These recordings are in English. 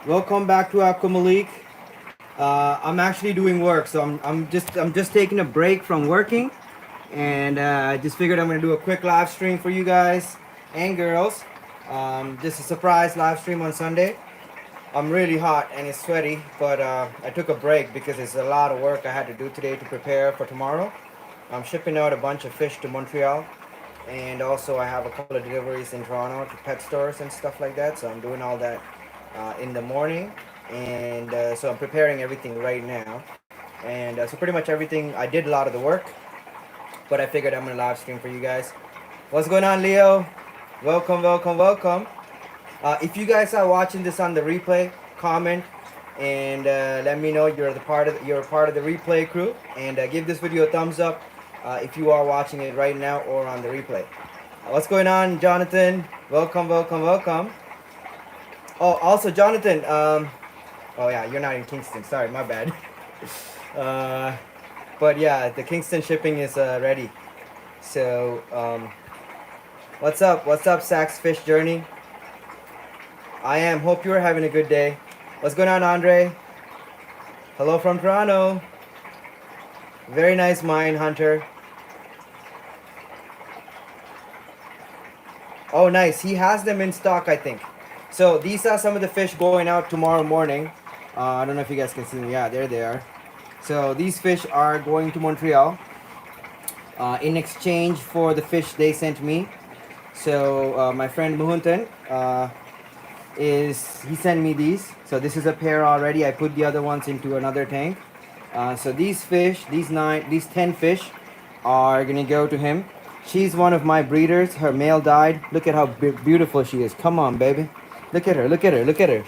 Welcome back to Aqua Malik. I'm actually doing work, so I'm just taking a break from working, and I just figured I'm gonna do a quick live stream for you guys and girls. Just a surprise live stream on Sunday. I'm really hot and it's sweaty, but I took a break because it's a lot of work I had to do today to prepare for tomorrow. I'm shipping out a bunch of fish to Montreal, and also I have a couple of deliveries in Toronto to pet stores and stuff like that. So I'm doing all that in the morning, and so I'm preparing everything right now. And so pretty much everything I did a lot of the work, but I figured I'm gonna live stream for you guys. What's going on, Leo? Welcome, welcome, welcome. If you guys are watching this on the replay, comment and let me know you're a part of the replay crew, and give this video a thumbs up if you are watching it right now or on the replay. What's going on, Jonathan? Welcome, welcome, welcome. Oh, also Jonathan. Oh yeah, you're not in Kingston. Sorry, my bad. But yeah, the Kingston shipping is ready. So what's up? What's up, Sax Fish Journey? I am. Hope you're having a good day. What's going on, Andre? Hello from Toronto. Very nice mine, Hunter. Oh, nice. He has them in stock, I think. So these are some of the fish going out tomorrow morning. I don't know if you guys can see them. Yeah, there they are. So these fish are going to Montreal in exchange for the fish they sent me. So my friend Muhuntan he sent me these. So this is a pair already. I put the other ones into another tank. So these fish, these 10 fish are gonna go to him. She's one of my breeders. Her male died. Look at how beautiful she is. Come on, baby. Look at her, look at her, look at her.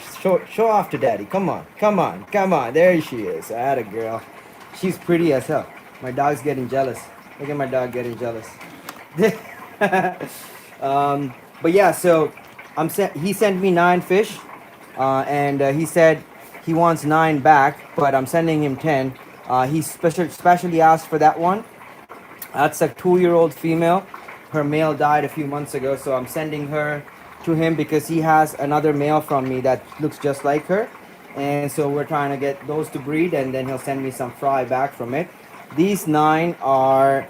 Show off to daddy. Come on, come on, come on. There she is. I had a girl. She's pretty as hell. My dog's getting jealous. Look at my dog getting jealous. But yeah, so he sent me 9 fish, and he said he wants 9 back, but I'm sending him 10. He specially asked for that one. That's a 2-year-old female. Her male died a few months ago, so I'm sending her to him because he has another male from me that looks just like her. And so we're trying to get those to breed, and then he'll send me some fry back from it. These 9 are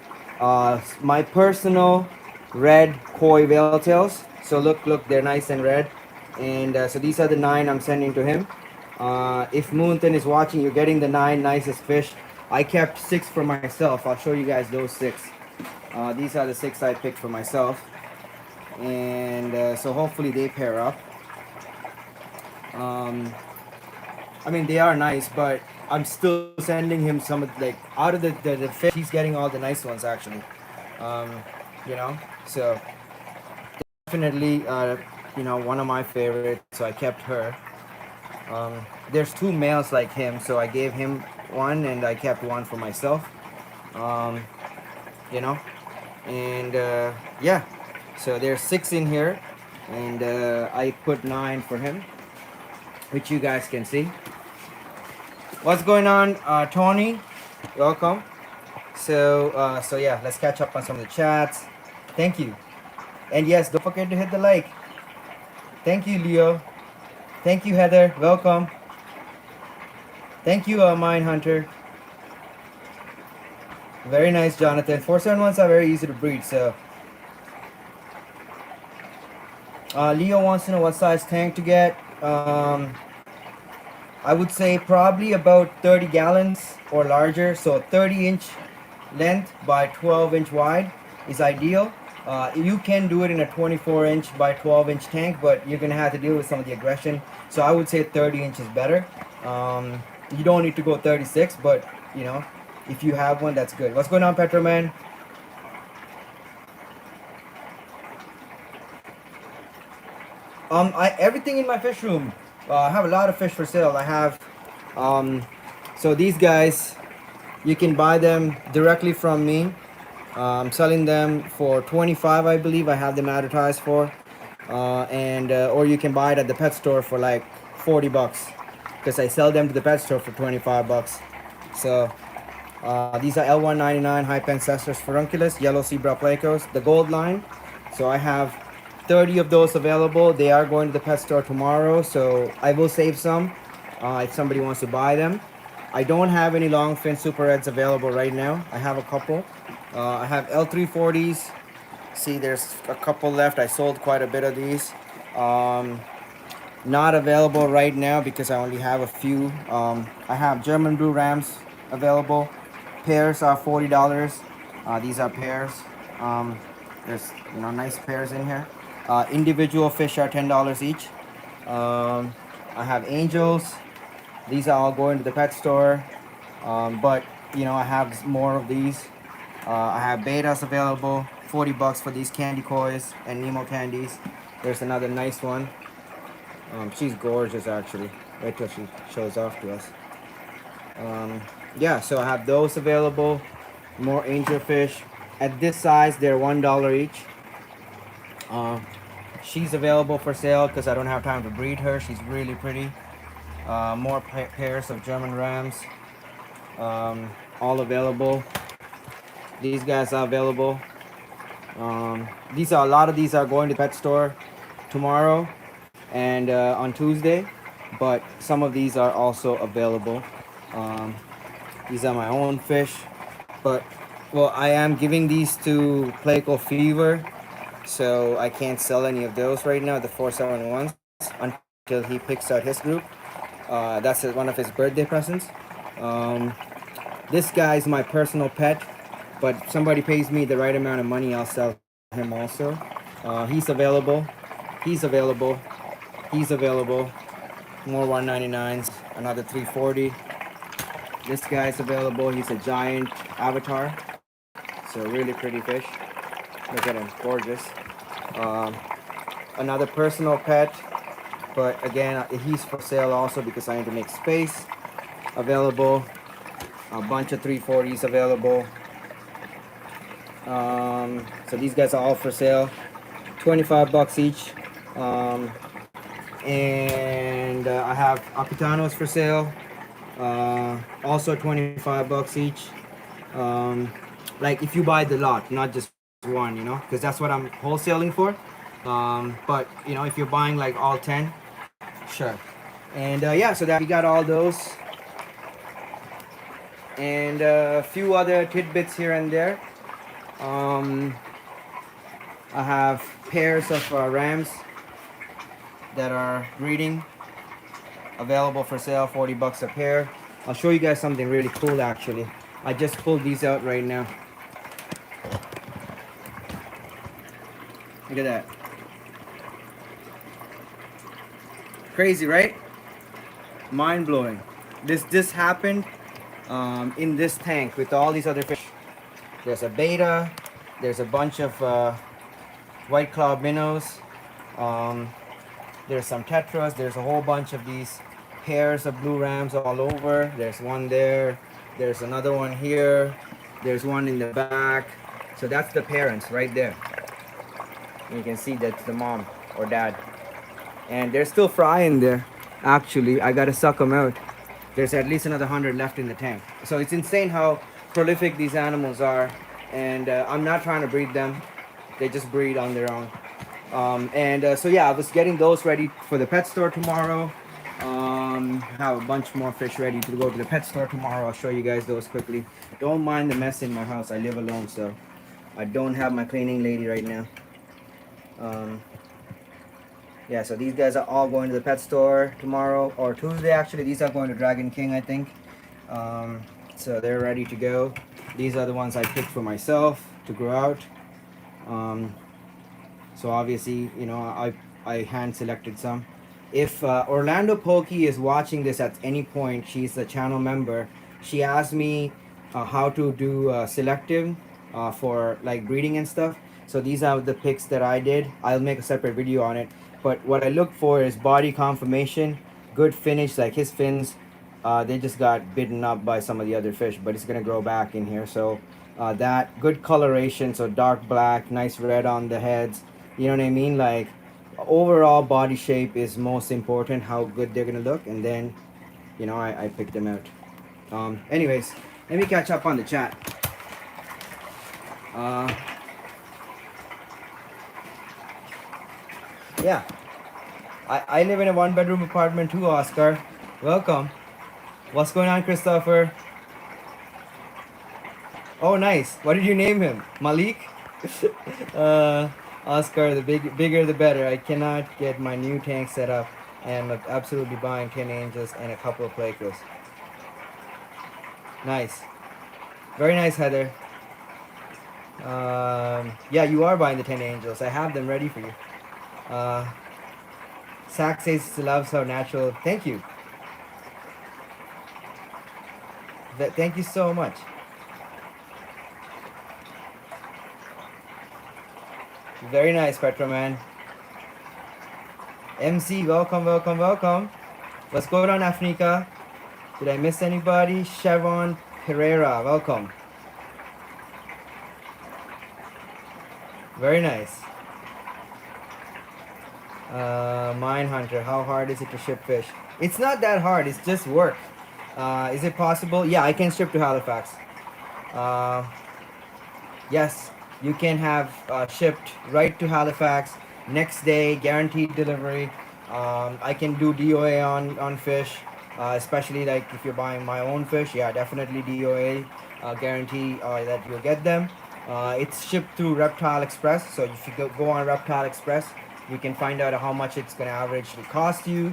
my personal red koi whale tails. So look, they're nice and red. And so these are the 9 I'm sending to him. If Moonton is watching, you're getting the 9 nicest fish. I kept 6 for myself. I'll show you guys those 6. These are the 6 I picked for myself. And so hopefully they pair up. I mean, they are nice, but I'm still sending him some of, like, out of the fish, he's getting all the nice ones, actually. You know, so definitely, one of my favorites, so I kept her. There's 2 males like him, so I gave him 1 and I kept 1 for myself. You know, and yeah, so there's 6 in here, and I put 9 for him, which you guys can see. What's going on, Tony? Welcome. So yeah, let's catch up on some of the chats. Thank you. And yes, don't forget to hit the like. Thank you, Leo. Thank you, Heather. Welcome. Thank you, Mine Hunter. Very nice, Jonathan. 471s are very easy to breed, so. Leo wants to know what size tank to get. I would say probably about 30 gallons or larger. So 30-inch length by 12-inch wide is ideal. You can do it in a 24-inch by 12-inch tank, but you're gonna have to deal with some of the aggression. So I would say 30 inch is better. You don't need to go 36, but you know, if you have one, that's good. What's going on, Petroman? Everything in my fish room. I have a lot of fish for sale. I have, so these guys, you can buy them directly from me. I'm selling them for 25, I believe. I have them advertised for, and or you can buy it at the pet store for like 40 bucks, because I sell them to the pet store for 25 bucks. So these are L199 Hypencestrus furunculus, yellow zebra plecos, the gold line. So I have 30 of those available. They are going to the pet store tomorrow, so I will save some if somebody wants to buy them. I don't have any long fin super reds available right now. I have a couple. I have L340s. See, there's a couple left. I sold quite a bit of these. Not available right now because I only have a few. I have German Blue Rams available. Pairs are $40. These are pairs. There's nice pairs in here. Individual fish are $10 each. I have angels. These are all going to the pet store. But I have more of these. I have bettas available. $40 for these candy kois and Nemo candies. There's another nice one. She's gorgeous actually. Wait till she shows off to us. Yeah, so I have those available. More angelfish. At this size, they're $1 each. She's available for sale because I don't have time to breed her. She's really pretty. More pairs of German Rams. All available. These guys are available. A lot of these are going to the pet store tomorrow and on Tuesday, but some of these are also available. These are my own fish, but well, I am giving these to Pleco Fever, so I can't sell any of those right now, the 471s, until he picks out his group. That's one of his birthday presents. This guy is my personal pet, but if somebody pays me the right amount of money, I'll sell him also. He's available. He's available. He's available. More 199s. Another 340. This guy's available. He's a giant avatar. So really pretty fish. Look at him. Gorgeous. Another personal pet. But again, he's for sale also because I need to make space. Available. A bunch of 340s available. So these guys are all for sale. $25 each. And I have Apitanos for sale. Also $25 each. Like if you buy the lot, not just one, because that's what I'm wholesaling for. But if you're buying like all 10, sure. And yeah, so that we got all those. And a few other tidbits here and there. I have pairs of rams that are breeding, available for sale, $40 a pair. I'll show you guys something really cool actually. I just pulled these out right now. Look at that. Crazy, right? Mind-blowing. This happened in this tank with all these other fish. There's a betta, there's a bunch of white claw minnows, there's some tetras, there's a whole bunch of these pairs of blue rams all over. There's one there, there's another one here, there's one in the back. So that's the parents right there. You can see that's the mom or dad. And there's still fry in there. Actually, I gotta suck them out. There's at least another 100 left in the tank. So it's insane how prolific these animals are. And I'm not trying to breed them. They just breed on their own. So yeah, I was getting those ready for the pet store tomorrow. Have a bunch more fish ready to go to the pet store tomorrow. I'll show you guys those quickly. Don't mind the mess in my house. I live alone, so I don't have my cleaning lady right now. Yeah, so these guys are all going to the pet store tomorrow or Tuesday actually. These are going to Dragon King, I think. So they're ready to go. These are the ones I picked for myself to grow out. So obviously, I hand selected some. If Orlando Pokey is watching this at any point, she's a channel member. She asked me how to do selective for like breeding and stuff. So these are the picks that I did. I'll make a separate video on it. But what I look for is body conformation, good finish, like his fins. They just got bitten up by some of the other fish, but it's gonna grow back in here. So that good coloration, so dark black, nice red on the heads. You know what I mean? Like overall body shape is most important, how good they're gonna look, and then I picked them out. Anyways, let me catch up on the chat. Yeah, I live in a one-bedroom apartment too, Oscar. Welcome. What's going on, Christopher? Oh, nice. What did you name him? Malik? uh, Oscar, the bigger the better. I cannot get my new tank set up, and I'm absolutely buying 10 angels and a couple of Plecos. Nice. Very nice, Heather. Yeah, you are buying the 10 angels. I have them ready for you. Uh, Sack says he loves how natural. Thank you. Thank you so much. Very nice, Petroman. MC, welcome, welcome, welcome. What's going on, Afnika? Did I miss anybody? Chevron Pereira, welcome. Very nice. Mindhunter, how hard is it to ship fish? It's not that hard, it's just work. Is it possible? Yeah, I can ship to Halifax. Uh, yes, you can have shipped right to Halifax next day, guaranteed delivery. I can do DOA on fish, especially like if you're buying my own fish. Yeah, definitely DOA, guarantee that you'll get them. It's shipped through Reptile Express, so if you go on Reptile Express, you can find out how much it's gonna average to cost you.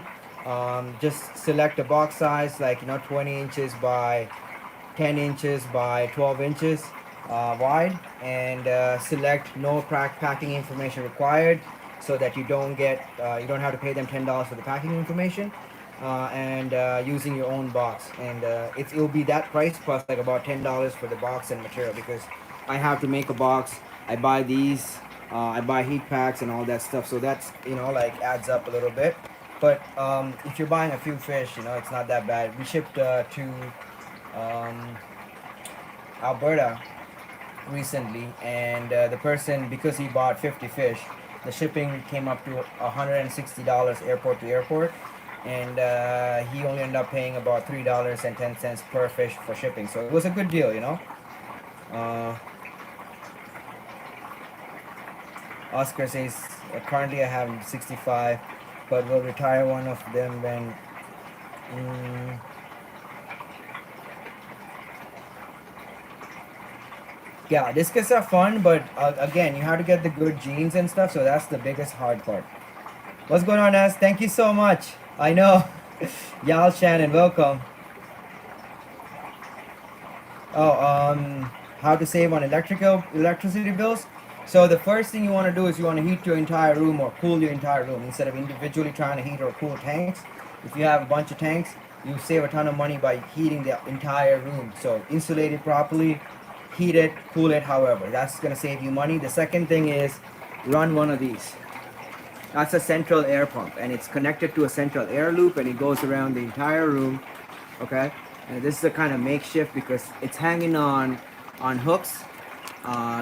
Just select a box size, like 20 inches by 10 inches by 12 inches wide, and select no packing information required, so that you don't have to pay them $10 for the packing information, and using your own box, and it'll be that price plus like about $10 for the box and material, because I have to make a box. I buy these, I buy heat packs and all that stuff, so that's like adds up a little bit. But if you're buying a few fish, it's not that bad. We shipped to um, Alberta recently, and the person, because he bought 50 fish, the shipping came up to $160 airport to airport, and he only ended up paying about $3.10 per fish for shipping. So it was a good deal. Uh, Oscar says, currently I have 65, but will retire one of them when. Mm, yeah, discus are fun, but again, you have to get the good genes and stuff, so that's the biggest hard part. What's going on, As? Thank you so much. I know. Y'all, Shannon, welcome. Oh, how to save on electricity bills. So the first thing you want to do is you want to heat your entire room or cool your entire room instead of individually trying to heat or cool tanks. If you have a bunch of tanks, you save a ton of money by heating the entire room. So insulate it properly, heat it, cool it, however. That's going to save you money. The second thing is run one of these. That's a central air pump, and it's connected to a central air loop, and it goes around the entire room. Okay, and this is a kind of makeshift because it's hanging on hooks,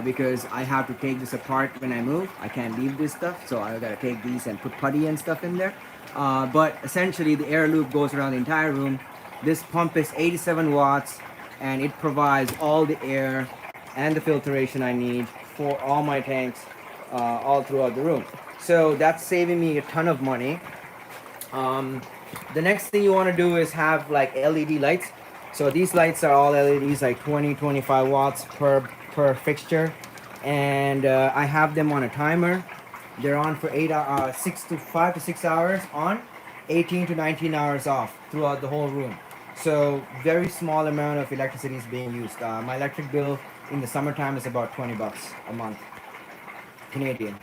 because I have to take this apart when I move. I can't leave this stuff, so I gotta take these and put putty and stuff in there. But essentially, the air loop goes around the entire room. This pump is 87 watts, and it provides all the air and the filtration I need for all my tanks, all throughout the room. So that's saving me a ton of money. The next thing you want to do is have like LED lights. So these lights are all LEDs, like 20-25 watts per fixture, and I have them on a timer. They're on for 5 to 6 hours on, 18 to 19 hours off throughout the whole room. So very small amount of electricity is being used. My electric bill in the summertime is about $20 a month, Canadian.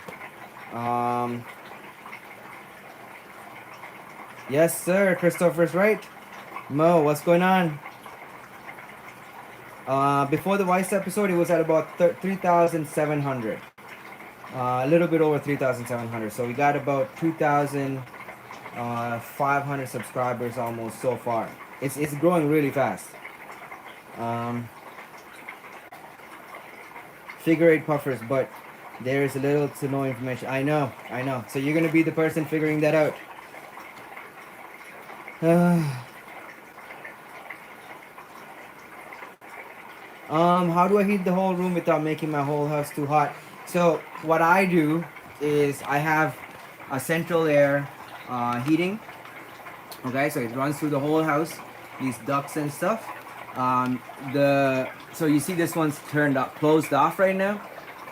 Um, yes, sir. Christopher's right. Mo, what's going on? Before the Vice episode, it was at about 3,700. A little bit over 3,700. So we got about 2,500 subscribers almost so far. It's growing really fast. Figure eight puffers, but there is little to no information. I know. So you're gonna be the person figuring that out. How do I heat the whole room without making my whole house too hot? So what I do is I have a central air heating. Okay, so it runs through the whole house, these ducts and stuff. So you see this one's turned up, closed off right now.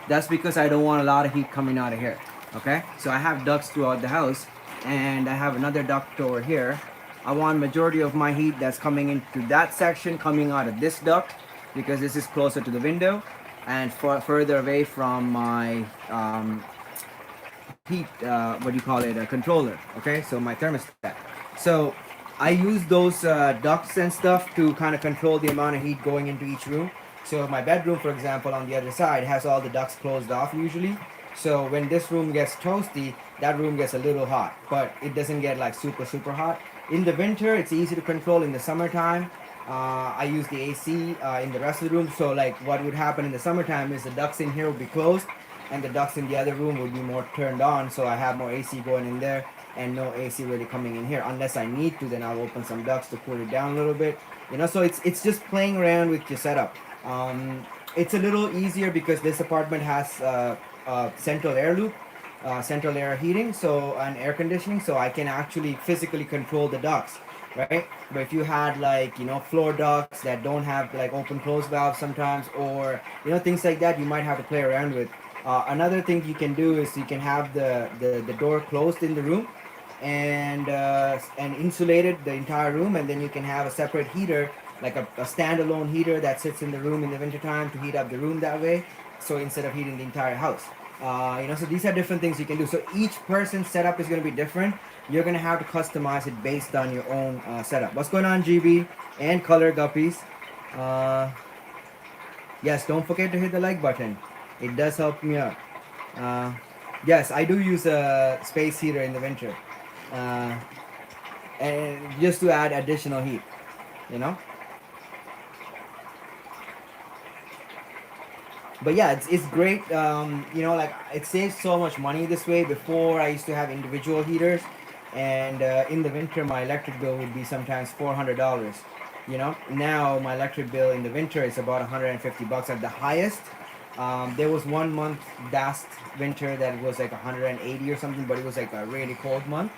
That's because I don't want a lot of heat coming out of here. Okay, so I have ducts throughout the house, and I have another duct over here. I want majority of my heat that's coming into that section coming out of this duct, because this is closer to the window and further away from my heat, what do you call it, a controller. Okay, so my thermostat. So I use those ducts and stuff to kind of control the amount of heat going into each room. So my bedroom, for example, on the other side has all the ducts closed off usually. So when this room gets toasty, that room gets a little hot, but it doesn't get like super hot. In the winter, it's easy to control. In the summertime, I use the AC in the rest of the room. So like what would happen in the summertime is the ducts in here will be closed, and the ducts in the other room would be more turned on. So I have more AC going in there, and no AC really coming in here unless I need to. Then I'll open some ducts to cool it down a little bit. You know, so it's just playing around with your setup. It's a little easier because this apartment has central air loop, central air heating, so and air conditioning, so I can actually physically control the ducts, right? But if you had like floor ducts that don't have like open close valves sometimes, or things like that, you might have to play around with. Another thing you can do is you can have the door closed in the room, and insulated the entire room, and then you can have a separate heater, like a standalone heater that sits in the room in the wintertime to heat up the room that way, so instead of heating the entire house. So these are different things you can do. So each person's setup is going to be different. You're going to have to customize it based on your own setup. What's going on, GB and Color Guppies? Yes, don't forget to hit the like button. It does help me out. Yes, I do use a space heater in the winter, and just to add additional heat, you know. But yeah, it's great. Like it saves so much money this way. Before, I used to have individual heaters, and in the winter my electric bill would be sometimes $400. Now my electric bill in the winter is about $150 at the highest. There was one month last winter that was like 180 or something, but it was like a really cold month.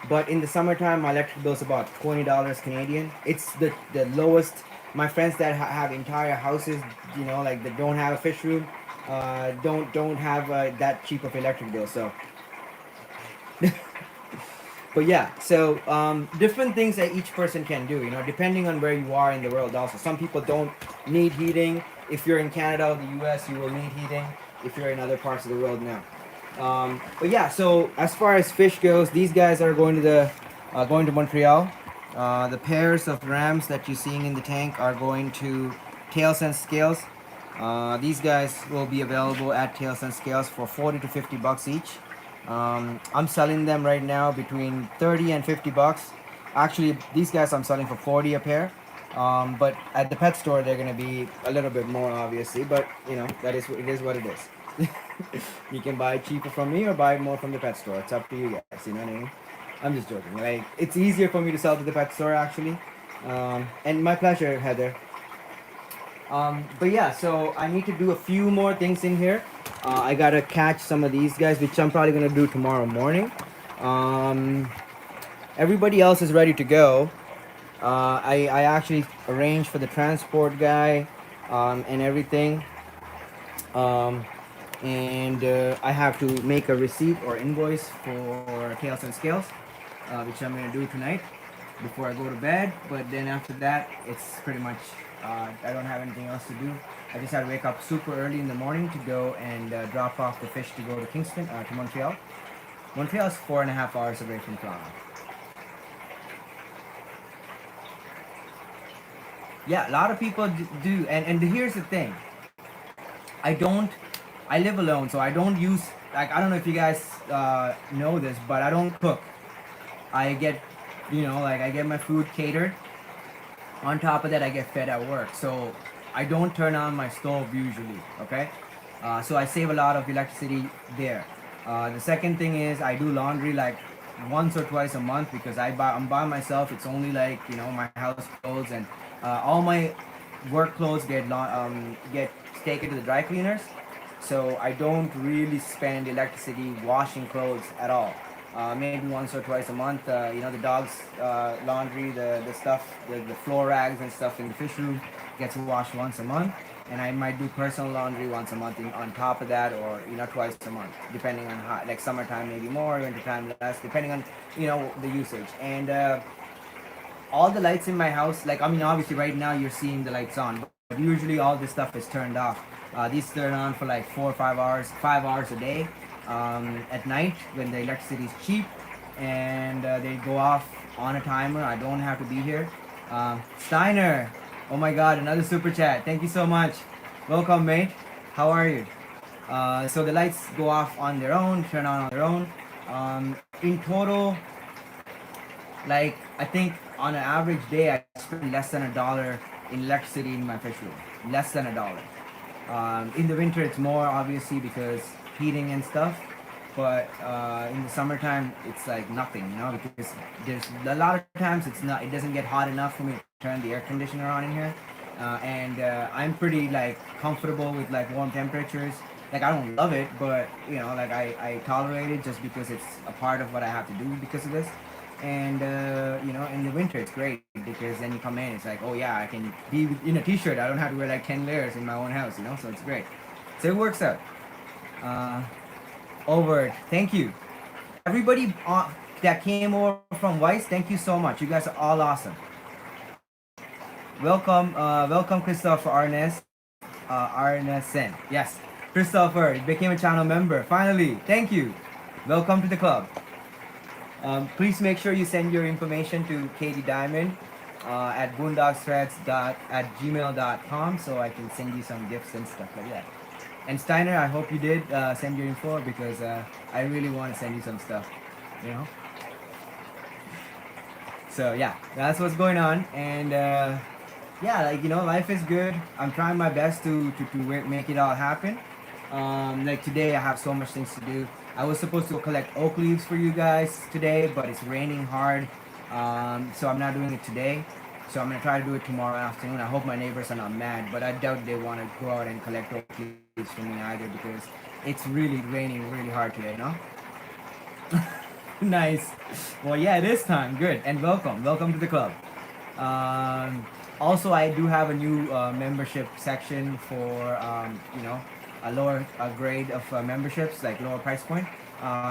But in the summertime, my electric bill is about $20 Canadian. It's the lowest. My friends that have entire houses, like that don't have a fish room, don't have that cheap of electric bill. So, but yeah, so different things that each person can do, depending on where you are in the world. Also, some people don't need heating. If you're in Canada or the U.S., you will need heating. If you're in other parts of the world now. But yeah, so as far as fish goes, these guys are going to Montreal. The pairs of rams that you're seeing in the tank are going to Tails and Scales. These guys will be available at Tails and Scales for $40 to $50 each. I'm selling them right now between $30 and $50. Actually, these guys I'm selling for $40 a pair. But at the pet store they're gonna be a little bit more, obviously. But it is what it is. You can buy it cheaper from me or buy it more from the pet store. It's up to you guys. You know what I mean? I'm just joking. Like, it's easier for me to sell to the pet store actually, and my pleasure, Heather. But yeah, so I need to do a few more things in here. I gotta catch some of these guys, which I'm probably gonna do tomorrow morning. Everybody else is ready to go. I actually arranged for the transport guy and everything. I have to make a receipt or invoice for Tails and Scales, which I'm gonna do tonight before I go to bed. But then after that, it's pretty much I don't have anything else to do. I just had to wake up super early in the morning to go and drop off the fish to go to Kingston, to Montreal. Montreal is 4.5 hours away from Toronto. Yeah, a lot of people do, and here's the thing. I live alone, so I don't use, like, I don't know if you guys know this, but I don't cook. I get, I get my food catered. On top of that, I get fed at work, so I don't turn on my stove usually, okay? So I save a lot of electricity there. The second thing is I do laundry like once or twice a month because I'm by myself. It's only like, my house clothes, and all my work clothes get taken to the dry cleaners. so I don't really spend electricity washing clothes at all. Maybe once or twice a month. The dog's laundry, the stuff, the floor rags and stuff in the fish room gets washed once a month, and I might do personal laundry once a month on top of that, or twice a month, depending on how. Like summertime maybe more, wintertime less, depending on the usage. And all the lights in my house, like, I mean, obviously right now you're seeing the lights on, but usually all this stuff is turned off. These turn on for like 4 or 5 hours, 5 hours a day, at night when the electricity is cheap, and they go off on a timer. I don't have to be here. Steiner, oh my God, another super chat. Thank you so much. Welcome, mate. How are you? So the lights go off on their own, turn on their own. In total, like, I think on an average day, I spend less than $1 in electricity in my fish room. Less than $1. In the winter, it's more obviously because heating and stuff. But in the summertime, it's like nothing, because there's a lot of times it doesn't get hot enough for me to turn the air conditioner on in here. And I'm pretty like comfortable with like warm temperatures. Like, I don't love it, but like I tolerate it just because it's a part of what I have to do because of this. And in the winter it's great because then you come in, it's like, oh yeah, I can be in a t-shirt. I don't have to wear like 10 layers in my own house, so it's great. So it works out. Over. Thank you, everybody that came over from Weiss. Thank you so much. You guys are all awesome. Welcome Christopher Arnesen. Yes, Christopher became a channel member finally. Thank you. Welcome to the club. Please make sure you send your information to Katie Diamond at boondogsthreads@gmail.com so I can send you some gifts and stuff like that. And Steiner, I hope you did send your info because I really want to send you some stuff, So yeah, that's what's going on. And yeah, like, life is good. I'm trying my best to make it all happen. Like today, I have so much things to do. I was supposed to collect oak leaves for you guys today, but it's raining hard, so I'm not doing it today. So I'm gonna try to do it tomorrow afternoon. I hope my neighbors are not mad, but I doubt they want to go out and collect oak leaves for me either because it's really raining really hard today, Nice. Well, yeah, it is time. Good. And welcome to the club. Also, I do have a new membership section for a lower grade of memberships, like lower price point.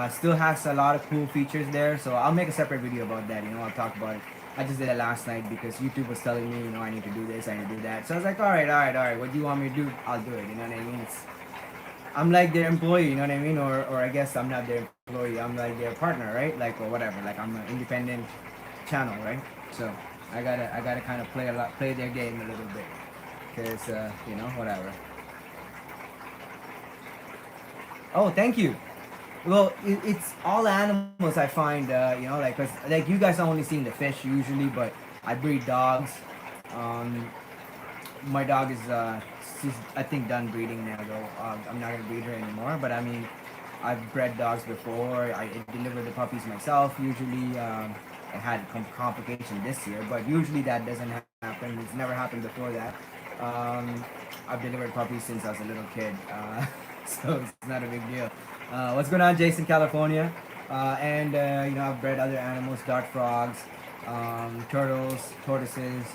Still has a lot of cool features there, so I'll make a separate video about that. I'll talk about it. I just did it last night because YouTube was telling me, I need to do this, I need to do that. So I was like, all right. What do you want me to do? I'll do it. You know what I mean? I'm like their employee. You know what I mean? Or I guess I'm not their employee. I'm like their partner, right? Like, or whatever. Like, I'm an independent channel, right? So I gotta kind of play their game a little bit, cause whatever. Oh, thank you. Well, it's all animals I find, like, cause like you guys are only seeing the fish usually, but I breed dogs. My dog is she's, I think, done breeding now though. I'm not gonna breed her anymore, but I mean, I've bred dogs before. I deliver the puppies myself. Usually, I had complication this year, but usually that doesn't happen. It's never happened before that. I've delivered puppies since I was a little kid, so it's not a big deal. What's going on, Jason, California? And I've bred other animals, dart frogs, turtles, tortoises,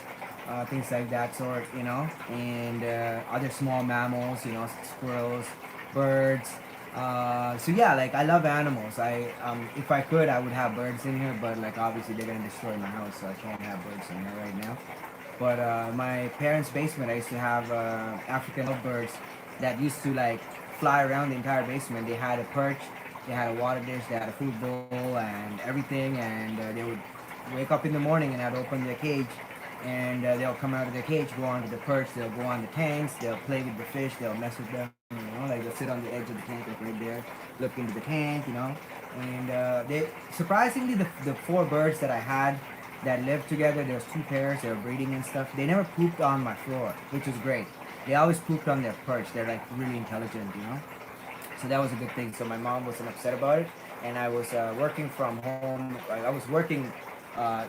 things like that sort, and other small mammals, squirrels, birds. So yeah, like, I love animals. If I could, I would have birds in here, but like obviously they're gonna destroy my house, so I can't have birds in here right now. But my parents' basement, I used to have African lovebirds that used to like fly around the entire basement. They had a perch, they had a water dish, they had a food bowl, and everything. And they would wake up in the morning and I'd open their cage, and they'll come out of their cage, go onto the perch, they'll go on the tanks, they'll play with the fish, they'll mess with them. Like they'll sit on the edge of the tank, like right there, look into the tank, And they surprisingly, the four birds that I had that lived together, there was two pairs, they were breeding and stuff. They never pooped on my floor, which was great. They always pooped on their perch. They're like really intelligent, So that was a good thing. So my mom wasn't upset about it, and I was working from home. I was working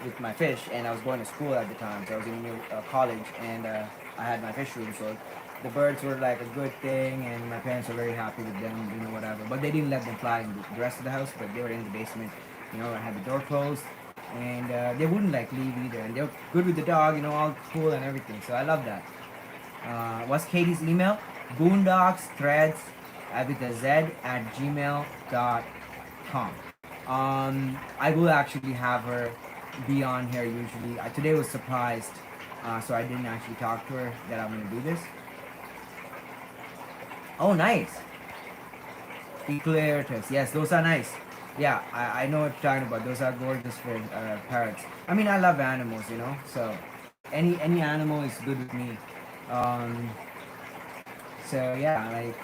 with my fish, and I was going to school at the time. So I was in college, and I had my fish room. So the birds were like a good thing, and my parents were very happy with them, you know, whatever. But they didn't let them fly in the rest of the house, but they were in the basement, you know, I had the door closed, and they wouldn't like leave either, and they were good with the dog, you know, all cool and everything. So I love that. What's Katie's email? Boondocksthreads with a Z at gmail.com. I will actually have her be on here usually. Today was surprised, so I didn't actually talk to her that I'm gonna do this. Oh, nice. Eclairtus. Yes, those are nice. Yeah, I know what you're talking about. Those are gorgeous for parrots. I mean, I love animals, you know. So any animal is good with me. Um, so yeah, like.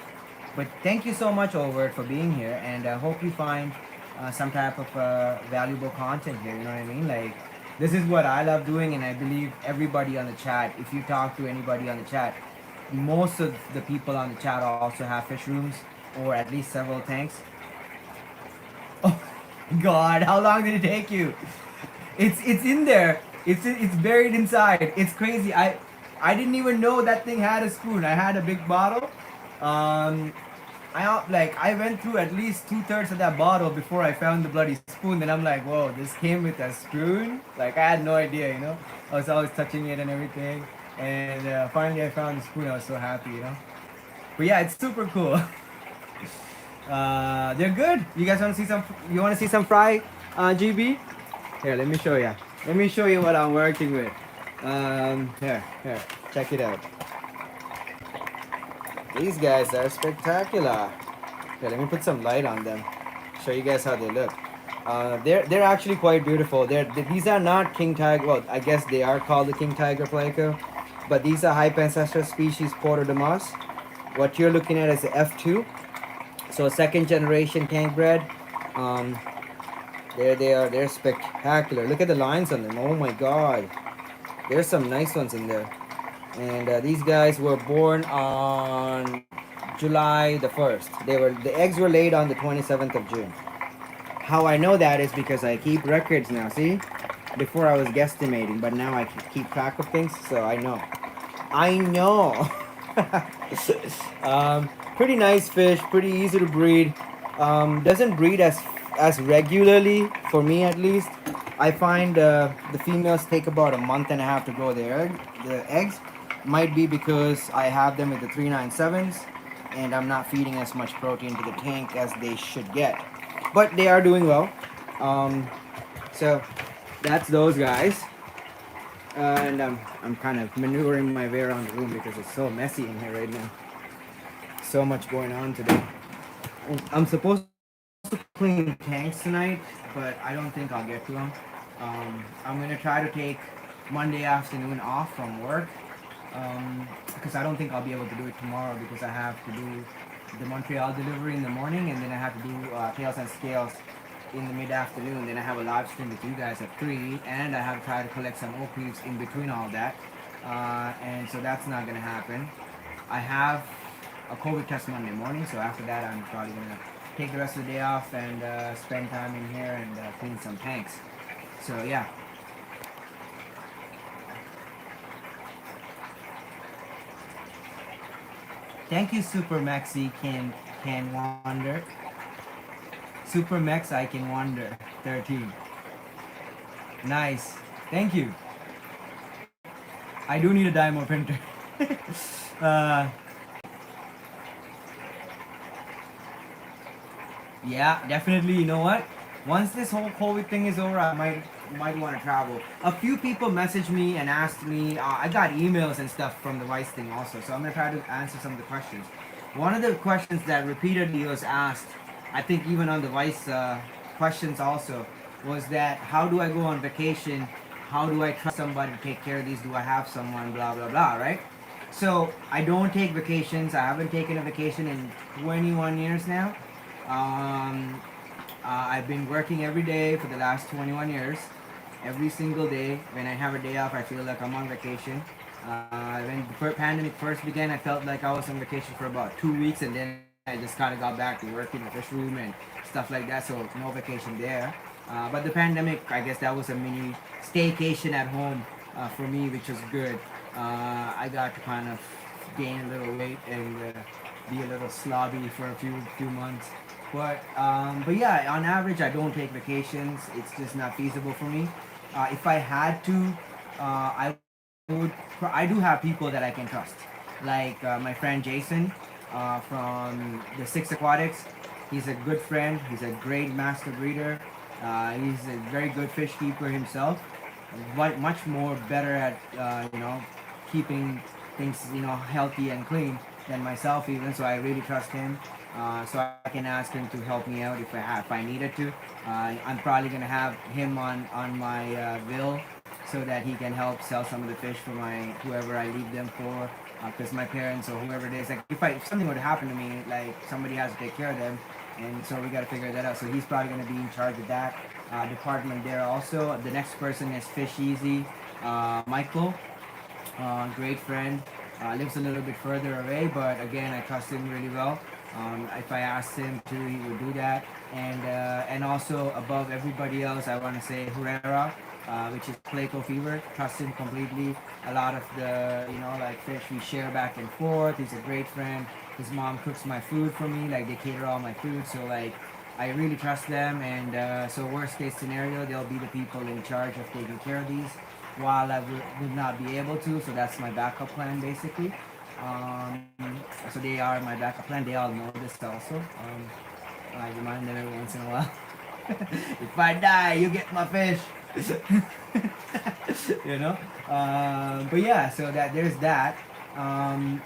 But thank you so much, Overt, for being here, and I hope you find some type of valuable content here. You know what I mean? Like, this is what I love doing, and I believe everybody on the chat. If you talk to anybody on the chat, most of the people on the chat also have fish rooms or at least several tanks. Oh God, how long did it take you? It's in there. It's buried inside. It's crazy. I didn't even know that thing had a spoon. I had a big bottle. Um, I went through at least 2/3 of that bottle before I found the bloody spoon. Then I'm like, whoa, this came with a spoon. Like I had no idea, you know. I was always touching it and everything. And finally I found the spoon. I was so happy, you know. But yeah, it's super cool. They're good. You guys want to see some? You want to see some fry, GB? Here, let me show you. Let me show you what I'm working with. Here, check it out. These guys are spectacular. Here, let me put some light on them. Show you guys how they look. They're actually quite beautiful. These are not king tiger. Well, I guess they are called the king tiger Pleco, but these are hype ancestor species Porter de Moss. What you're looking at is the F2. So second generation tank bred. There they are. They're spectacular. Look at the lines on them. Oh my God. There's some nice ones in there. And these guys were born on July the 1st. The eggs were laid on the 27th of June. How I know that is because I keep records now. See, before I was guesstimating, but now I keep track of things, so I know. I know. Pretty nice fish. Pretty easy to breed. Doesn't breed as regularly for me at least. I find the females take about a month and a half to grow the eggs. Might be because I have them with the 397s and I'm not feeding as much protein to the tank as they should get. But they are doing well. So that's those guys. And I'm kind of maneuvering my way around the room because it's so messy in here right now. So much going on today. I'm supposed to clean tanks tonight, but I don't think I'll get to them. I'm gonna try to take Monday afternoon off from work because I don't think I'll be able to do it tomorrow because I have to do the Montreal delivery in the morning and then I have to do tails and scales in the mid-afternoon. Then I have a live stream with you guys at 3 and I have to try to collect some oak leaves in between all that. And so that's not gonna happen. I have a COVID test Monday morning, so after that I'm probably gonna take the rest of the day off and spend time in here and clean some tanks. So yeah. Thank you, Super Maxi can wonder. Super Max I can wonder 13. Nice. Thank you. I do need a Dymo printer. Yeah, definitely. You know what? Once this whole COVID thing is over, I might want to travel. A few people messaged me and asked me. I got emails and stuff from the Vice thing also, so I'm gonna try to answer some of the questions. One of the questions that repeatedly was asked, I think even on the Vice questions also, was that how do I go on vacation? How do I trust somebody to take care of these? Do I have someone? Blah blah blah. Right? So I don't take vacations. I haven't taken a vacation in 21 years now. I've been working every day for the last 21 years. Every single day. When I have a day off, I feel like I'm on vacation. When the pandemic first began, I felt like I was on vacation for about 2 weeks, and then I just kind of got back to work in the fish room and stuff like that. So no vacation there. But the pandemic, I guess that was a mini staycation at home for me, which was good. I got to kind of gain a little weight and be a little slobby for a few months. But yeah, on average, I don't take vacations. It's just not feasible for me. If I had to, I do have people that I can trust, like my friend Jason from the Six Aquatics. He's a good friend. He's a great master breeder. He's a very good fish keeper himself. Much more better at keeping things healthy and clean than myself even. So I really trust him. So I can ask him to help me out if I needed to. I'm probably gonna have him on my bill so that he can help sell some of the fish for my whoever I leave them for. Because my parents or whoever it is, like if something would happen to me, like somebody has to take care of them, and so we got to figure that out. So he's probably gonna be in charge of that department there also. The next person is Fish Easy, Michael, great friend. Lives a little bit further away, but again, I trust him really well. If I asked him to, he would do that. And also above everybody else, I want to say Herrera, which is Pleco Fever. Trust him completely. A lot of the like fish we share back and forth. He's a great friend. His mom cooks my food for me. Like they cater all my food, so like I really trust them. And so worst case scenario, they'll be the people in charge of taking care of these while I would not be able to. So that's my backup plan basically. Um, so they are my backup plan. They all know this also. I remind them every once in a while. If I die, you get my fish. you know. But yeah, so that there's that. And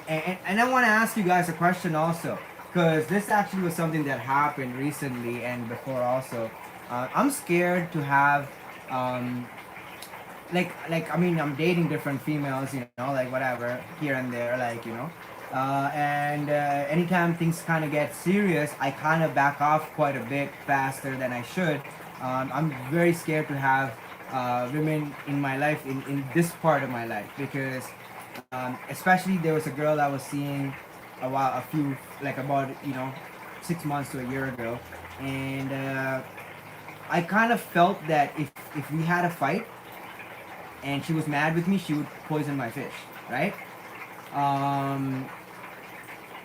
I want to ask you guys a question also, because this actually was something that happened recently and before also. I'm scared to have like I mean I'm dating different females, like whatever here and there, like and anytime things kind of get serious, I kind of back off quite a bit faster than I should. I'm very scared to have women in my life in this part of my life because especially there was a girl I was seeing a few like about 6 months to a year ago, and I kind of felt that if we had a fight and she was mad with me, she would poison my fish, right? Um,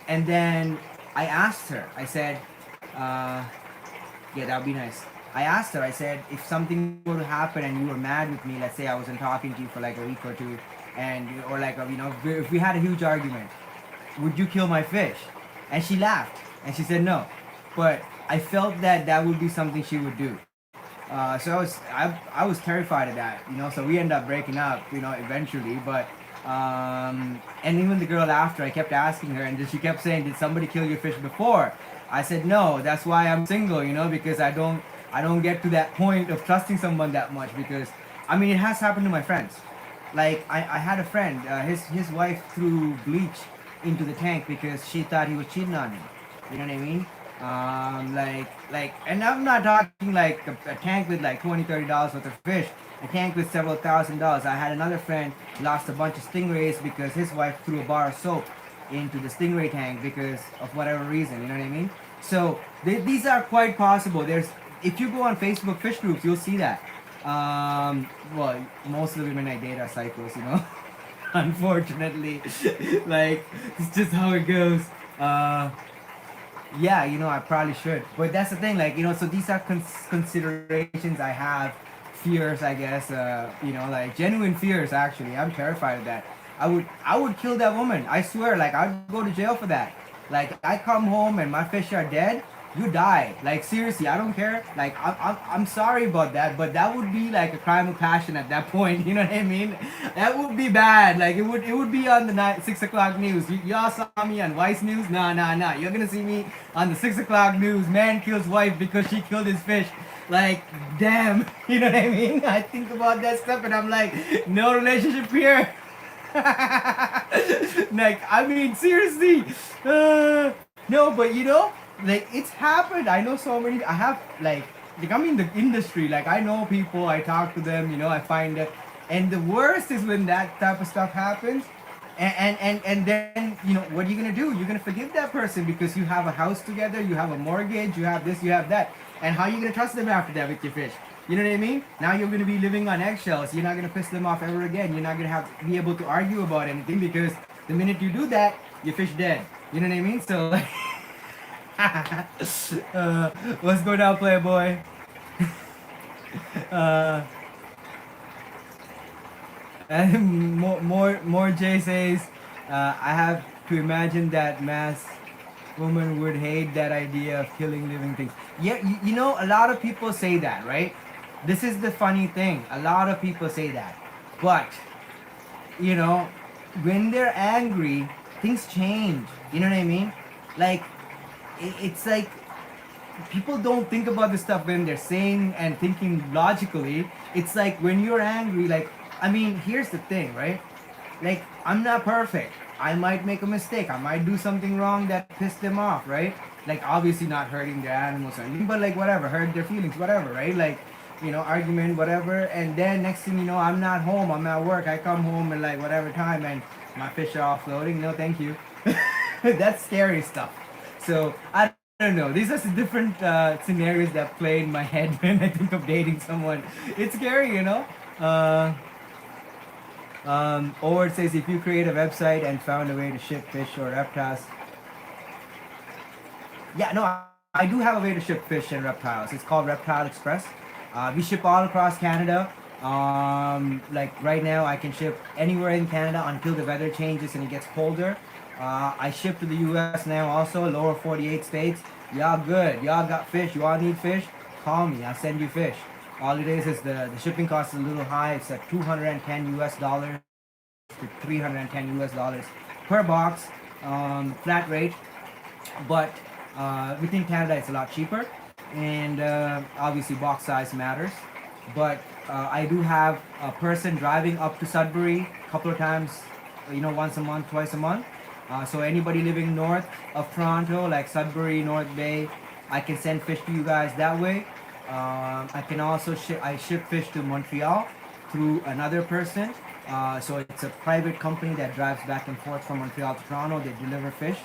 and then I asked her, I said, yeah, that would be nice. I asked her, I said, if something were to happen and you were mad with me, let's say I wasn't talking to you for like a week or two, and or like if we had a huge argument, would you kill my fish? And she laughed and she said no, but I felt that that would be something she would do. So I was terrified of that, So we ended up breaking up, eventually. But and even the girl after, I kept asking her, and she kept saying, "Did somebody kill your fish before?" I said, "No. That's why I'm single, because I don't get to that point of trusting someone that much. Because I mean, it has happened to my friends. Like I had a friend, his wife threw bleach into the tank because she thought he was cheating on him. You know what I mean? And I'm not talking like a tank with like $20-$30 worth of fish, a tank with several $1,000s. I had another friend lost a bunch of stingrays because his wife threw a bar of soap into the stingray tank because of whatever reason, you know what I mean? So these are quite possible. If you go on Facebook fish groups, you'll see that. Well, most of the women I date are psychos, unfortunately. Like, it's just how it goes. Yeah, I probably should. But that's the thing, like, so these are considerations I have, fears, I guess, like genuine fears, actually. I'm terrified of that. I would kill that woman. I swear, like, I'd go to jail for that. Like, I come home and my fish are dead, you die. Like, seriously, I don't care. Like, I'm sorry about that, but that would be like a crime of passion at that point. You know what I mean? That would be bad. Like, it would be on the 6 o'clock news. Y'all saw me on Vice News? Nah. You're gonna see me on the 6 o'clock news. Man kills wife because she killed his fish. Like, damn. You know what I mean? I think about that stuff and I'm like, no relationship here. Like, I mean, seriously. No, but like, it's happened. I know so many. I have like I'm in the industry. Like, I know people. I talk to them. I find that, and the worst is when that type of stuff happens, and then what are you gonna do? You're gonna forgive that person because you have a house together. You have a mortgage. You have this. You have that. And how are you gonna trust them after that with your fish? You know what I mean? Now you're gonna be living on eggshells. You're not gonna piss them off ever again. You're not gonna have be able to argue about anything because the minute you do that, your fish dead. You know what I mean? So like, what's going on, Playboy? Uh, and more Jay says, I have to imagine that mass woman would hate that idea of killing living things. Yeah, you know, a lot of people say that, right? This is the funny thing. A lot of people say that, but you know, when they're angry, things change. You know what I mean? Like, it's like people don't think about this stuff when they're saying and thinking logically. It's like when you're angry, like, I mean, here's the thing, right? Like, I'm not perfect. I might make a mistake. I might do something wrong that pissed them off, right? Like, obviously not hurting their animals or anything, but like, whatever, hurt their feelings, whatever, right? Like, you know, argument, whatever. And then next thing you know, I'm not home. I'm at work. I come home at like whatever time and my fish are offloading. No, thank you. That's scary stuff. So, I don't know. These are some different scenarios that play in my head when I think of dating someone. It's scary, you know? Or it says if you create a website and found a way to ship fish or reptiles. Yeah, no, I do have a way to ship fish and reptiles. It's called Reptile Express. We ship all across Canada. Like right now, I can ship anywhere in Canada until the weather changes and it gets colder. I ship to the U.S. now also, lower 48 states. Y'all good. Y'all got fish. You all need fish? Call me. I'll send you fish. All it is the shipping cost is a little high. It's at 210 US dollars to 310 US dollars per box, flat rate. But within Canada, it's a lot cheaper, and obviously box size matters. But I do have a person driving up to Sudbury a couple of times, you know, once a month, twice a month. So anybody living north of Toronto, like Sudbury, North Bay, I can send fish to you guys that way. I can also ship fish to Montreal through another person. So it's a private company that drives back and forth from Montreal to Toronto. They deliver fish,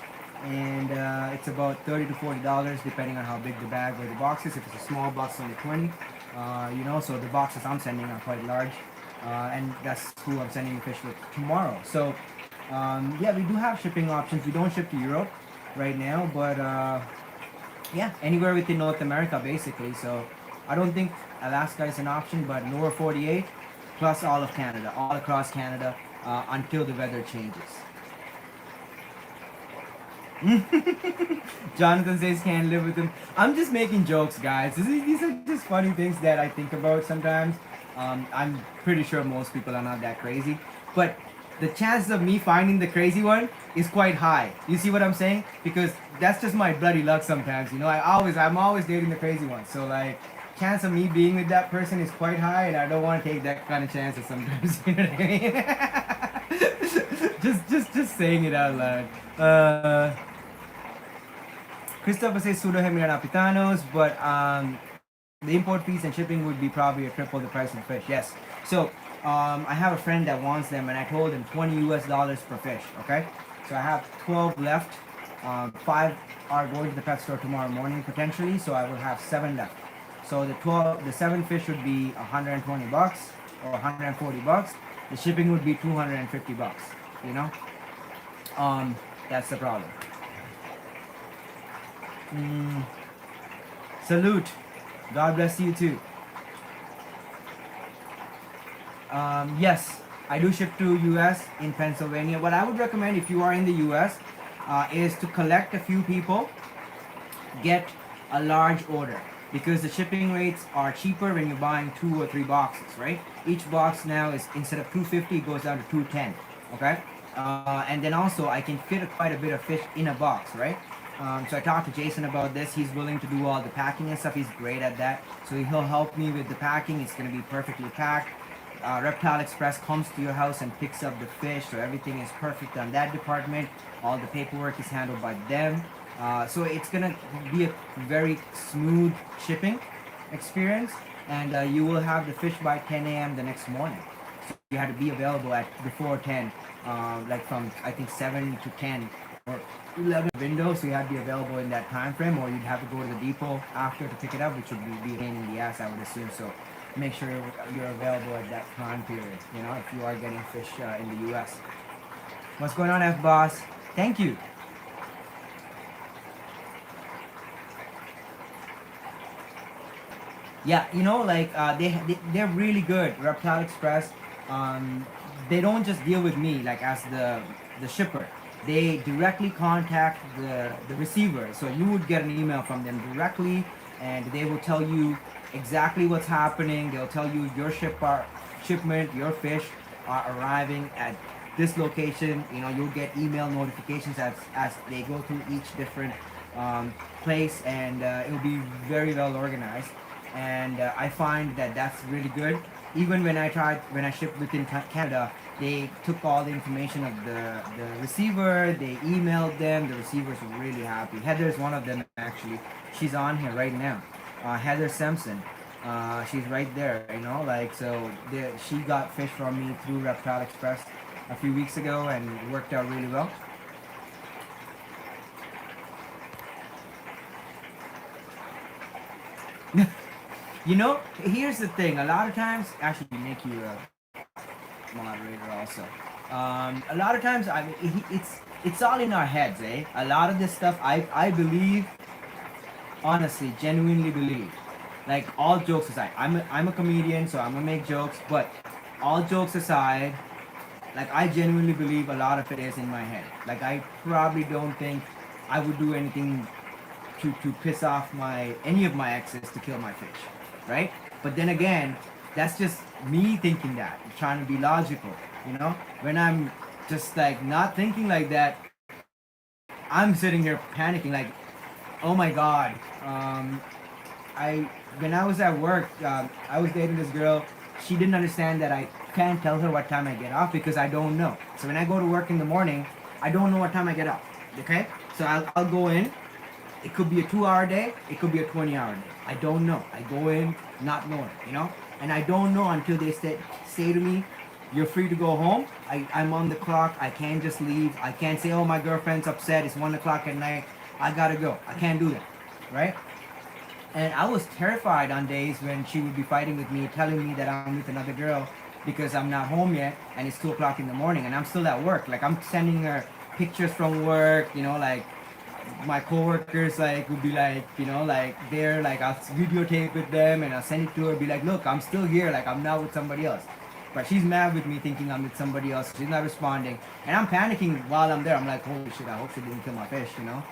and it's about $30 to $40 depending on how big the bag or the box is. If it's a small box, only 20. You know, so the boxes I'm sending are quite large, and that's who I'm sending the fish with tomorrow. So yeah, we do have shipping options. We don't ship to Europe right now, but yeah, anywhere within North America basically. So I don't think Alaska is an option, but lower 48 plus all of Canada, all across Canada, until the weather changes. Jonathan says can't live with him. I'm just making jokes, guys. These are just funny things that I think about sometimes. I'm pretty sure most people are not that crazy, but the chances of me finding the crazy one is quite high. You see what I'm saying? Because that's just my bloody luck sometimes. You know, I'm always dating the crazy one. So like, chance of me being with that person is quite high, and I don't want to take that kind of chances sometimes. You know what I mean? just saying it out loud. Christopher says pseudo hemilionapitanos, but the import fees and shipping would be probably a triple the price of fish. Yes. So I have a friend that wants them, and I told him $20 US per fish. Okay. So I have 12 left. 5 are going to the pet store tomorrow morning potentially, so I will have 7 left. So the 7 fish would be $120 or $140. The shipping would be $250. You know. That's the problem. Salute. God bless you too. Yes, I do ship to US in Pennsylvania. What I would recommend if you are in the US is to collect a few people, get a large order, because the shipping rates are cheaper when you're buying 2 or 3 boxes, right? Each box now is, instead of 250, it goes down to 210, okay? And then also I can fit quite a bit of fish in a box, right? So I talked to Jason about this. He's willing to do all the packing and stuff. He's great at that. So he'll help me with the packing. It's going to be perfectly packed. Reptile Express comes to your house and picks up the fish. So everything is perfect on that department. All the paperwork is handled by them. So it's going to be a very smooth shipping experience. And you will have the fish by 10 a.m. the next morning. So you have to be available at before 10. Like from, I think, 7 to 10. or 11 window, so you have to be available in that time frame, or you'd have to go to the depot after to pick it up, which would be a pain in the ass, I would assume. So make sure you're available at that time period, you know, if you are getting fish in the U.S. What's going on, F boss? Thank you. Yeah, you know, like they're really good. Reptile Express, um, they don't just deal with me like as the shipper. They directly contact the receiver. So you would get an email from them directly, and they will tell you exactly what's happening. They'll tell you your shipment, your fish are arriving at this location. You know, you'll get email notifications as they go through each different place, and it'll be very well organized. And I find that that's really good. Even when I shipped within Canada, they took all the information of the receiver, they emailed them, the receivers were really happy. Heather's one of them actually. She's on here right now. Heather Simpson. She's right there, you know, like, so she got fish from me through Reptile Express a few weeks ago, and it worked out really well. You know, here's the thing. A lot of times, actually, make you a moderator also. A lot of times, I mean, it's all in our heads, eh? A lot of this stuff, I believe, honestly, genuinely believe. Like, all jokes aside, I'm a comedian, so I'm gonna make jokes. But all jokes aside, like, I genuinely believe a lot of it is in my head. Like, I probably don't think I would do anything to piss off any of my exes to kill my fish, right? But then again, that's just me thinking that, trying to be logical, you know. When I'm just like not thinking like that, I'm sitting here panicking, like, oh my god. I When I was at work, I was dating this girl. She didn't understand that I can't tell her what time I get off because I don't know. So when I go to work in the morning, I don't know what time I get off. Okay, so I'll go in. It could be a 2 hour day, it could be a 20 hour day. I don't know. I go in not knowing, you know? And I don't know until they say to me, you're free to go home. I'm on the clock. I can't just leave. I can't say, oh, my girlfriend's upset. It's 1 o'clock at night. I gotta go. I can't do that, right? And I was terrified on days when she would be fighting with me, telling me that I'm with another girl because I'm not home yet and it's 2 o'clock in the morning and I'm still at work. Like, I'm sending her pictures from work, you know, like, my coworkers like would be like, you know, like, they're like, I'll videotape with them and I'll send it to her, be like, look, I'm still here, like, I'm not with somebody else. But she's mad with me thinking I'm with somebody else. She's not responding. And I'm panicking while I'm there. I'm like, holy shit, I hope she didn't kill my fish, you know?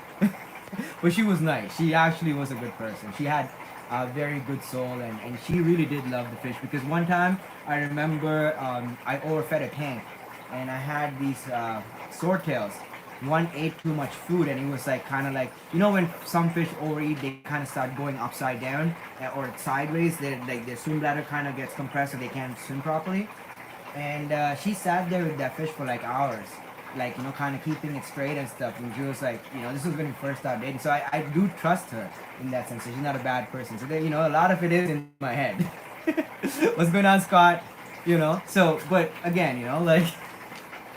But she was nice. She actually was a good person. She had a very good soul, and she really did love the fish. Because one time, I remember I overfed a tank, and I had these swordtails. One ate too much food, and it was like kind of like, you know, when some fish overeat, they kind of start going upside down or sideways. Their swim bladder kind of gets compressed, so they can't swim properly. And she sat there with that fish for like hours, like, you know, kind of keeping it straight and stuff. And she was like, you know, this was when we first started dating, so I do trust her in that sense. So she's not a bad person. So there, you know, a lot of it is in my head. What's going on, Scott? You know, so, but again, you know, like,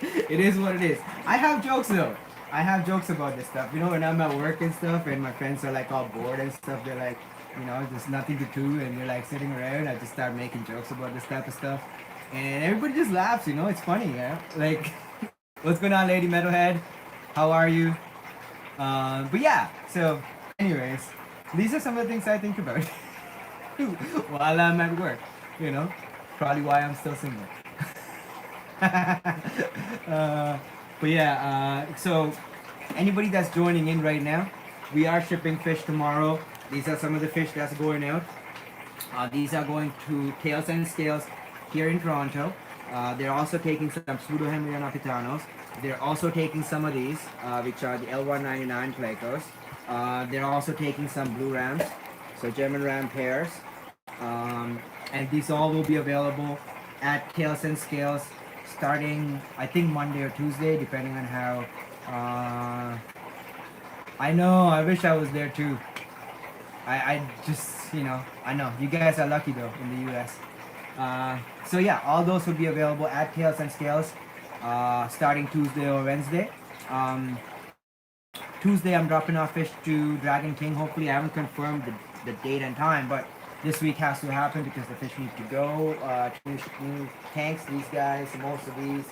it is what it is. I have jokes though. I have jokes about this stuff. You know, when I'm at work and stuff, and my friends are like all bored and stuff, they're like, you know, there's nothing to do, and they're like sitting around. I just start making jokes about this type of stuff, and everybody just laughs. You know, it's funny, yeah. Like, what's going on, Lady Metalhead? How are you? But yeah. So, anyways, these are some of the things I think about while I'm at work. You know, probably why I'm still single. But yeah, so anybody that's joining in right now, we are shipping fish tomorrow. These are some of the fish that's going out. These are going to Tails and Scales here in Toronto. They're also taking some Pseudohemia napitanos. They're also taking some of these, which are the L199 Plecos. They're also taking some blue rams, so German ram pairs. And these all will be available at Tails and Scales starting, I think, Monday or Tuesday, depending on how. I know, I wish I was there too. I just, you know, I know. You guys are lucky though in the US. So yeah, all those will be available at Tails and Scales starting Tuesday or Wednesday. Tuesday I'm dropping off fish to Dragon King. Hopefully, I haven't confirmed the date and time, but this week has to happen because the fish need to go. New tanks, these guys, most of these,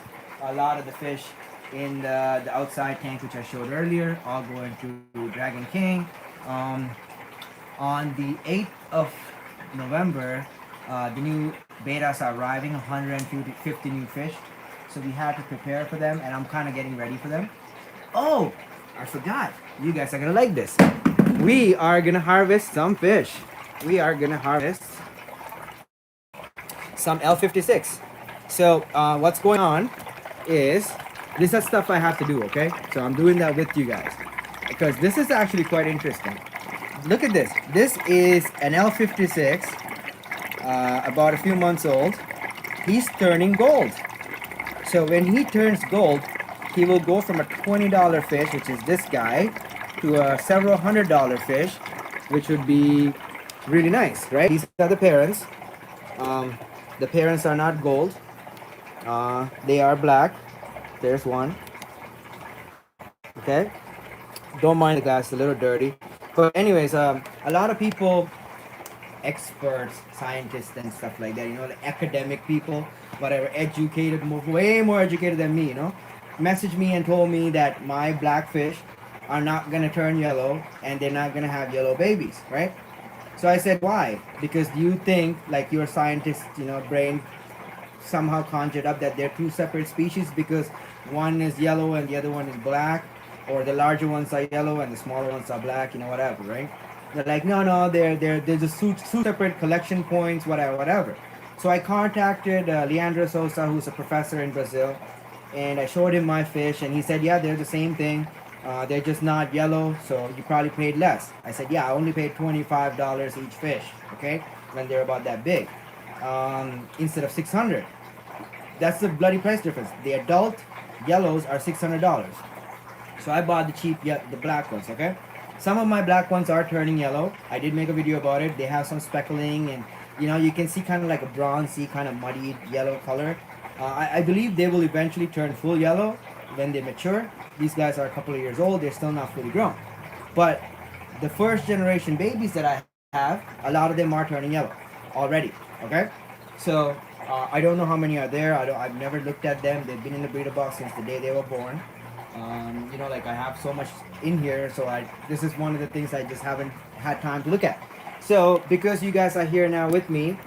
a lot of the fish in the outside tank, which I showed earlier, all going to Dragon King. On the 8th of November, the new bettas are arriving, 150 new fish. So we had to prepare for them, and I'm kind of getting ready for them. Oh, I forgot. You guys are gonna like this. We are gonna harvest some fish. We are gonna harvest some L56. So what's going on is this is stuff I have to do, okay? So I'm doing that with you guys because this is actually quite interesting. Look at this. This is an L56, about a few months old. He's turning gold. So when he turns gold, he will go from a $20 fish, which is this guy, to a several $100 fish, which would be really nice, right? These are the parents. The parents are not gold. They are black. There's one. Okay. Don't mind the glass, a little dirty. But anyways, a lot of people, experts, scientists and stuff like that, you know, the academic people, whatever, educated, way more educated than me, you know, messaged me and told me that my black fish are not going to turn yellow and they're not going to have yellow babies, right? So I said, why? Because you think, like your scientist, you know, brain somehow conjured up that they're two separate species because one is yellow and the other one is black, or the larger ones are yellow and the smaller ones are black, you know, whatever, right? They're like, no, they're just two separate collection points, whatever. So I contacted Leandro Sosa, who's a professor in Brazil, and I showed him my fish, and he said, yeah, they're the same thing. They're just not yellow, so you probably paid less. I said, yeah, I only paid $25 each fish, okay, when they're about that big, instead of $600. That's the bloody price difference. The adult yellows are $600. So I bought the cheap, the black ones, okay? Some of my black ones are turning yellow. I did make a video about it. They have some speckling and, you know, you can see kind of like a bronzy, kind of muddy yellow color. I believe they will eventually turn full yellow when they mature. These guys are a couple of years old. They're still not fully grown. But the first generation babies that I have, a lot of them are turning yellow already, okay? So I don't know how many are there. I've never looked at them. They've been in the breeder box since the day they were born. You know, like I have so much in here, so this is one of the things I just haven't had time to look at. So because you guys are here now with me,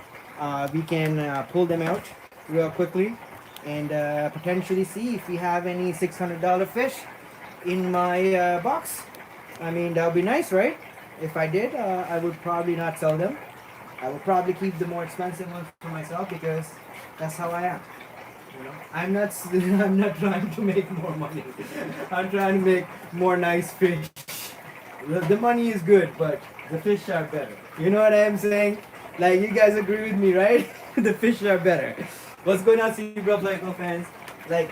we can pull them out real quickly and potentially see if we have any $600 fish in my box. I mean, that would be nice, right? If I did, I would probably not sell them. I would probably keep the more expensive ones for myself because that's how I am. You know, I'm not trying to make more money. I'm trying to make more nice fish. The money is good, but the fish are better. You know what I'm saying? Like, you guys agree with me, right? The fish are better. What's going on, Bro Pleco fans? Like,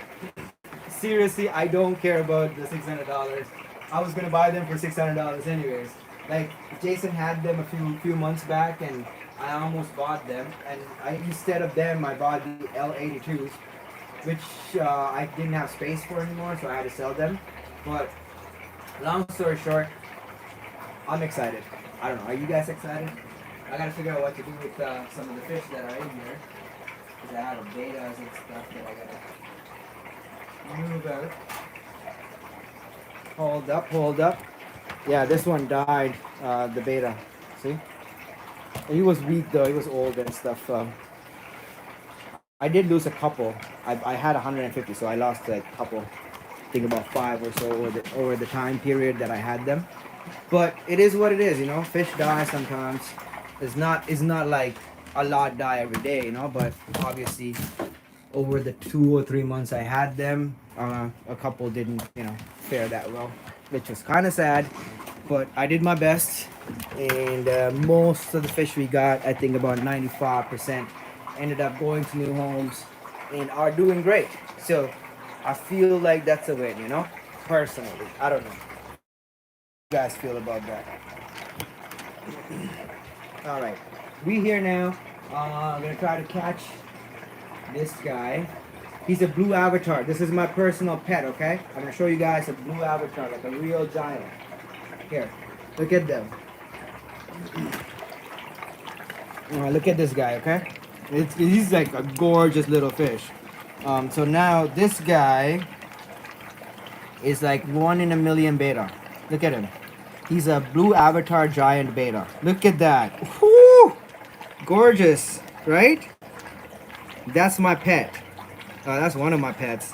seriously, I don't care about the $600. I was gonna buy them for $600 anyways. Like, Jason had them a few months back, and I almost bought them. And instead of them, I bought the L82s, which I didn't have space for anymore, so I had to sell them. But long story short, I'm excited. I don't know. Are you guys excited? I gotta figure out what to do with some of the fish that are in here, because I have bettas and stuff that I gotta move out. Hold up. Yeah, this one died. The betta. See? He was weak though. He was old and stuff. I did lose a couple. I had 150, so I lost a couple. I think about 5 or so over the time period that I had them. But it is what it is, you know. Fish die sometimes. It's not like a lot die every day, you know. But obviously, over the 2 or 3 months I had them, a couple didn't, you know, fare that well, which was kind of sad. But I did my best, and most of the fish we got, I think about 95%, ended up going to new homes and are doing great. So I feel like that's a win, you know, personally. I don't know. How you guys feel about that? All right, we here now. I'm gonna try to catch this guy. He's a blue avatar. This is my personal pet, okay? I'm gonna show you guys a blue avatar, like a real giant. Here, look at them. Look at this guy, okay? He's like a gorgeous little fish. So now this guy is like 1 in a million betta. Look at him. He's a blue avatar giant betta. Look at that. Whoo! Gorgeous, right? That's my pet. That's one of my pets.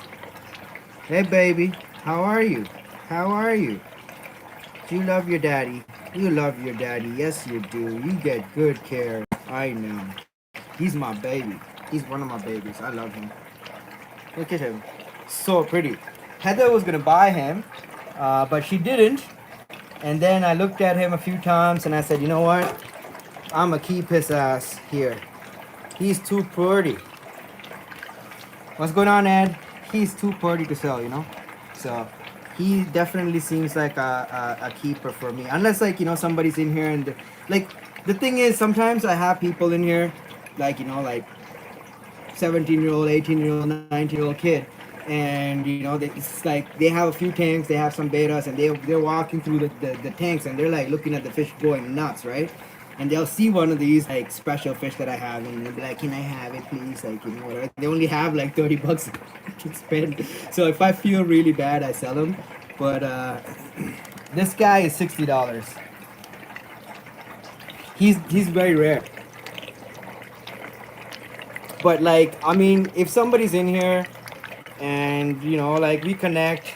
Hey baby, how are you? How are you? Do you love your daddy? You love your daddy. Yes you do. You get good care. I know. He's my baby. He's one of my babies. I love him. Look at him. So pretty. Heather was gonna buy him, but she didn't. And then I looked at him a few times and I said, you know what? I'm gonna keep his ass here. He's too pretty. What's going on, Ed? He's too pretty to sell, you know? So he definitely seems like a keeper for me. Unless like, you know, somebody's in here and like the thing is sometimes I have people in here like, you know, like 17-year-old, 18-year-old, 19-year-old kid. And you know, it's like they have a few tanks, they have some bettas, and they're walking through the tanks and they're like looking at the fish going nuts, right? And they'll see one of these like special fish that I have and they'll be like, can I have it please? Like, you know, whatever. They only have like 30 bucks to spend. So if I feel really bad, I sell them. But this guy is $60. He's very rare. But like, I mean, if somebody's in here and you know, like we connect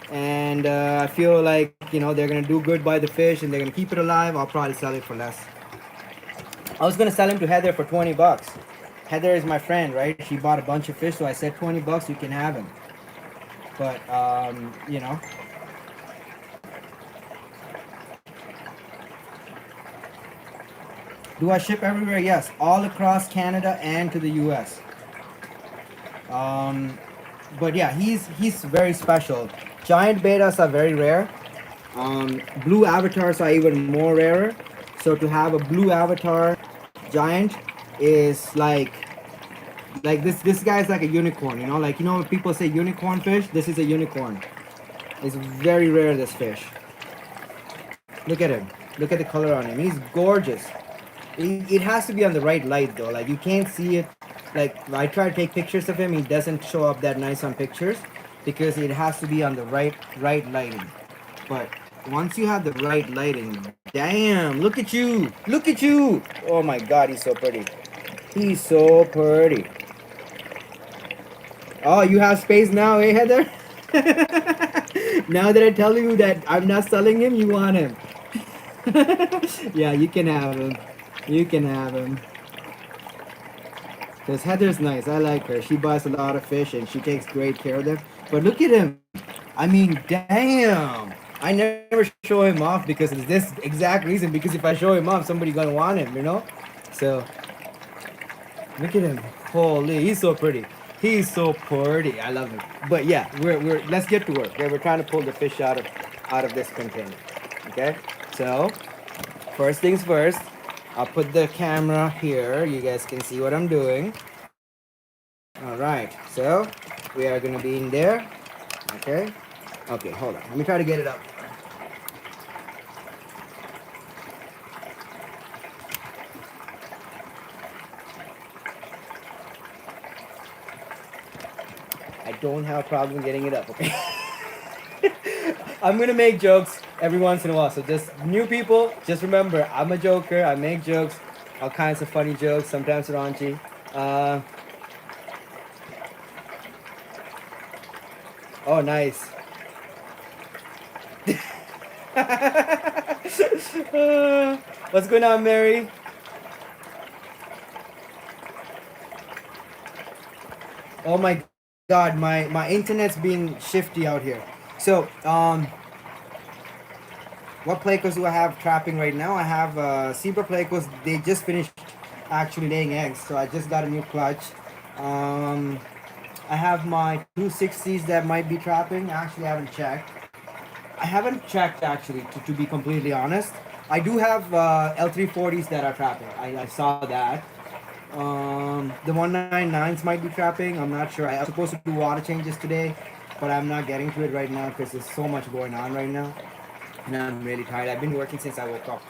and I feel like, you know, they're gonna do good by the fish and they're gonna keep it alive, I'll probably sell it for less. I was gonna sell him to Heather for 20 bucks. Heather is my friend, right? She bought a bunch of fish, so I said 20 bucks, you can have him. But you know, do I ship everywhere? Yes, all across Canada and to the US. But yeah, he's very special. Giant bettas are very rare. Blue avatars are even more rarer. So to have a blue avatar giant is like this guy's like a unicorn, you know, like, you know when people say unicorn fish, this is a unicorn. It's very rare, this fish. Look at him. Look at the color on him. He's gorgeous. It has to be on the right light though. Like you can't see it. Like I try to take pictures of him, he doesn't show up that nice on pictures because it has to be on the right lighting. But once you have the right lighting, damn, look at you. Look at you. Oh my god, he's so pretty. He's so pretty. Oh, you have space now, eh, Heather? Now that I tell you that I'm not selling him, you want him. Yeah, you can have him. You can have him. Because Heather's nice. I like her. She buys a lot of fish and she takes great care of them. But look at him. I mean, damn. I never show him off because of this exact reason. Because if I show him off, somebody's going to want him, you know? So, look at him. Holy, he's so pretty. He's so pretty. I love him. But yeah, we're let's get to work. We're trying to pull the fish out of this container. Okay? So, first things first. I'll put the camera here. You guys can see what I'm doing. All right. So we are going to be in there. Okay. Okay, hold on. Let me try to get it up. I don't have a problem getting it up, okay? I'm gonna make jokes every once in a while. So just new people, just remember, I'm a joker. I make jokes, all kinds of funny jokes, sometimes raunchy. Oh, nice. What's going on, Mary? Oh my God, my internet's being shifty out here. So, what Plecos do I have trapping right now? I have zebra Plecos. They just finished actually laying eggs, so I just got a new clutch. I have my 260s that might be trapping. Actually, I haven't checked. I haven't checked actually, to be completely honest. I do have L340s that are trapping. I saw that. The 199s might be trapping. I'm not sure. I was supposed to do water changes today, but I'm not getting to it right now because there's so much going on right now, and I'm really tired. I've been working since I woke up.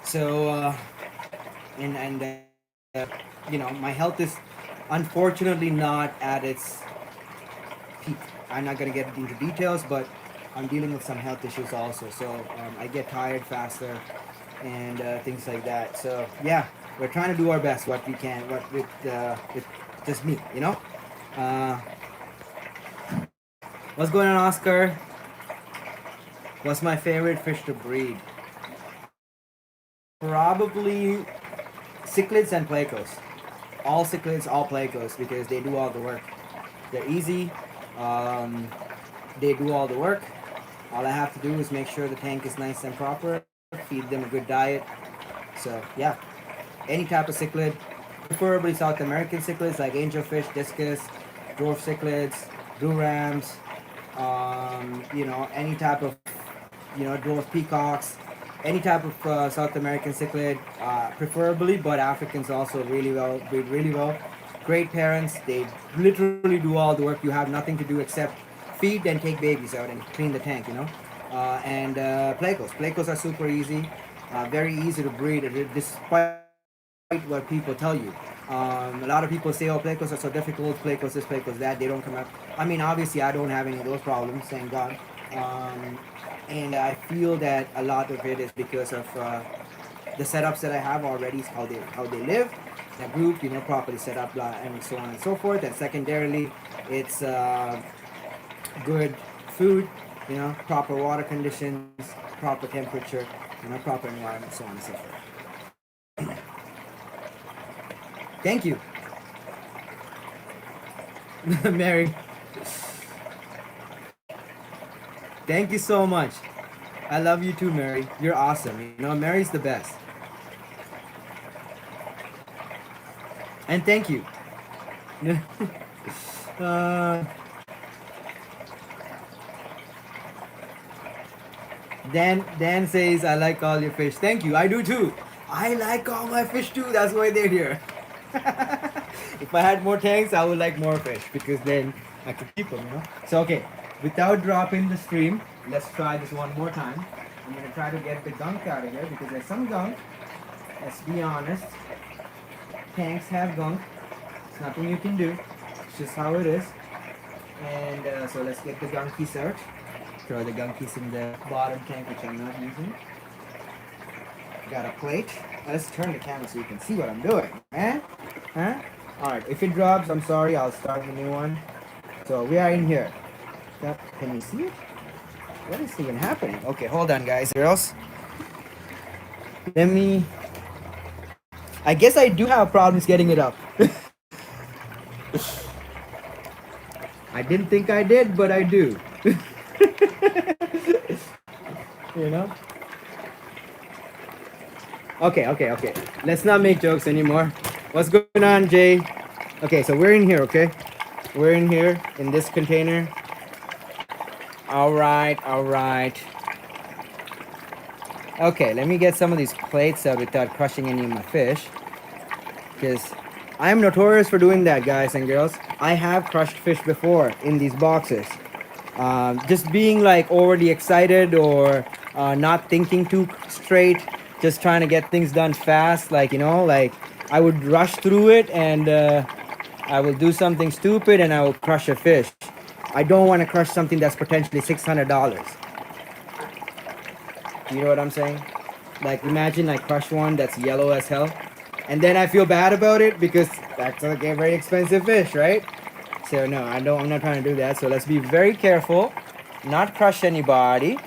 So, and you know, my health is unfortunately not at its peak. I'm not gonna get into details, but I'm dealing with some health issues also. So I get tired faster and things like that. So yeah, we're trying to do our best, what we can, what with just me, you know. Uh, what's going on, Oscar? What's my favorite fish to breed? Probably cichlids and plecos. All cichlids, all plecos, because they do all the work. They're easy. Um, they do all the work. All I have to do is make sure the tank is nice and proper, feed them a good diet. So yeah, any type of cichlid, preferably South American cichlids like angelfish, discus, dwarf cichlids, blue rams, you know, any type of, you know, dwarf peacocks, any type of South American cichlid, preferably, but Africans also really well, breed really well. Great parents, they literally do all the work. You have nothing to do except feed and take babies out and clean the tank, you know. And Plecos. Plecos are super easy, very easy to breed, despite what people tell you. A lot of people say, oh, Plecos are so difficult, Plecos this, Plecos that. They don't come out. I mean, obviously, I don't have any of those problems, thank God. Um, and I feel that a lot of it is because of the setups that I have already, how they live, the group, you know, properly set up, and so on and so forth. And secondarily, it's good food, you know, proper water conditions, proper temperature, you know, proper environment, so on and so forth. Thank you, Mary. Thank you so much. I love you too, Mary. You're awesome. You know, Mary's the best. And thank you. uh, Dan says I like all your fish. Thank you. I do too. I like all my fish too. That's why they're here. If I had more tanks, I would like more fish because then I could keep them, you know. So okay, without dropping the stream, let's try this one more time. I'm gonna try to get the gunk out of here because there's some gunk. Let's be honest. Tanks have gunk. It's nothing you can do. It's just how it is. And so let's get the gunkies out. Throw the gunkies in the bottom tank, which I'm not using. Got a plate. Let's turn the camera so you can see what I'm doing, man. Huh? Alright, if it drops, I'm sorry. I'll start a new one. So we are in here. Can you see it? What is even happening? Okay, hold on, guys, girls. Let me... I guess I do have problems getting it up. I didn't think I did, but I do. You know? Okay. Let's not make jokes anymore. What's going on, Jay? Okay, so we're in here, okay? We're in here, in this container. Alright. Okay, let me get some of these plates out without crushing any of my fish. Because I'm notorious for doing that, guys and girls. I have crushed fish before in these boxes. Just being like overly excited or not thinking too straight, just trying to get things done fast. Like, you know, like I would rush through it and I will do something stupid and I will crush a fish. I don't want to crush something that's potentially $600. You know what I'm saying? Like, imagine I crush one that's yellow as hell. And then I feel bad about it because that's like a very expensive fish, right? So no, I'm not trying to do that. So let's be very careful, not crush anybody.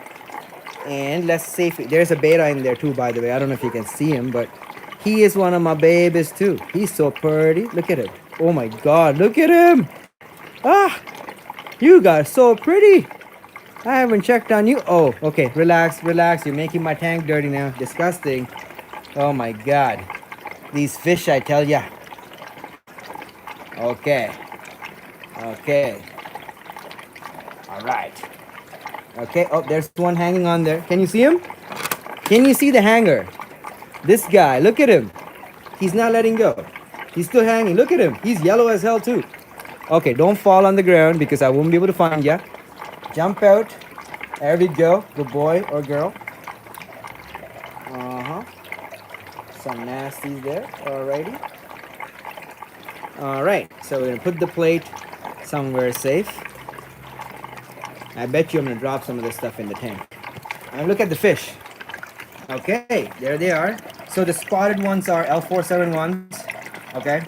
And let's see if there's a betta in there too, by the way. I don't know if you can see him, but he is one of my babies too. He's so pretty. Look at him. Oh my God, look at him. Ah, you guys so pretty. I haven't checked on you. Oh, okay. Relax. You're making my tank dirty now. Disgusting. Oh my God. These fish, I tell ya. Okay. All right. Okay. Oh, there's one hanging on there. Can you see him? Can you see the hanger? This guy, look at him. He's not letting go. He's still hanging. Look at him. He's yellow as hell too. Okay, don't fall on the ground because I won't be able to find you. Jump out. There we go. Good boy or girl. Uh-huh. Some nasties there. Alrighty. Alright, so we're gonna put the plate somewhere safe. I bet you I'm gonna drop some of this stuff in the tank. And look at the fish. Okay, there they are. So the spotted ones are L471s. Okay,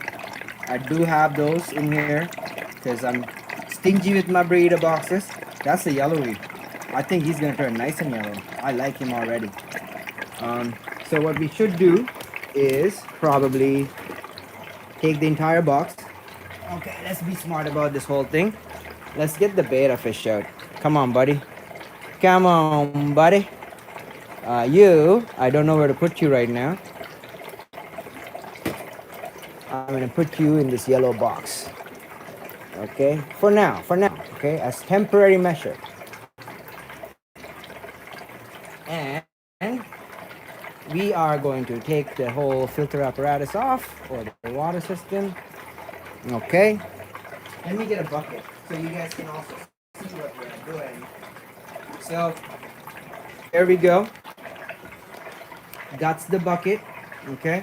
I do have those in here because I'm stingy with my breeder boxes. That's the yellowy. I think he's gonna turn nice and yellow. I like him already. So what we should do is probably take the entire box. Okay, let's be smart about this whole thing. Let's get the betta fish out. Come on, buddy. Come on, buddy. I don't know where to put you right now. I'm gonna put you in this yellow box. Okay, for now, okay, as temporary measure. And we are going to take the whole filter apparatus off, or the water system. Okay, let me get a bucket so you guys can also see what we're doing. So, there we go. That's the bucket, okay?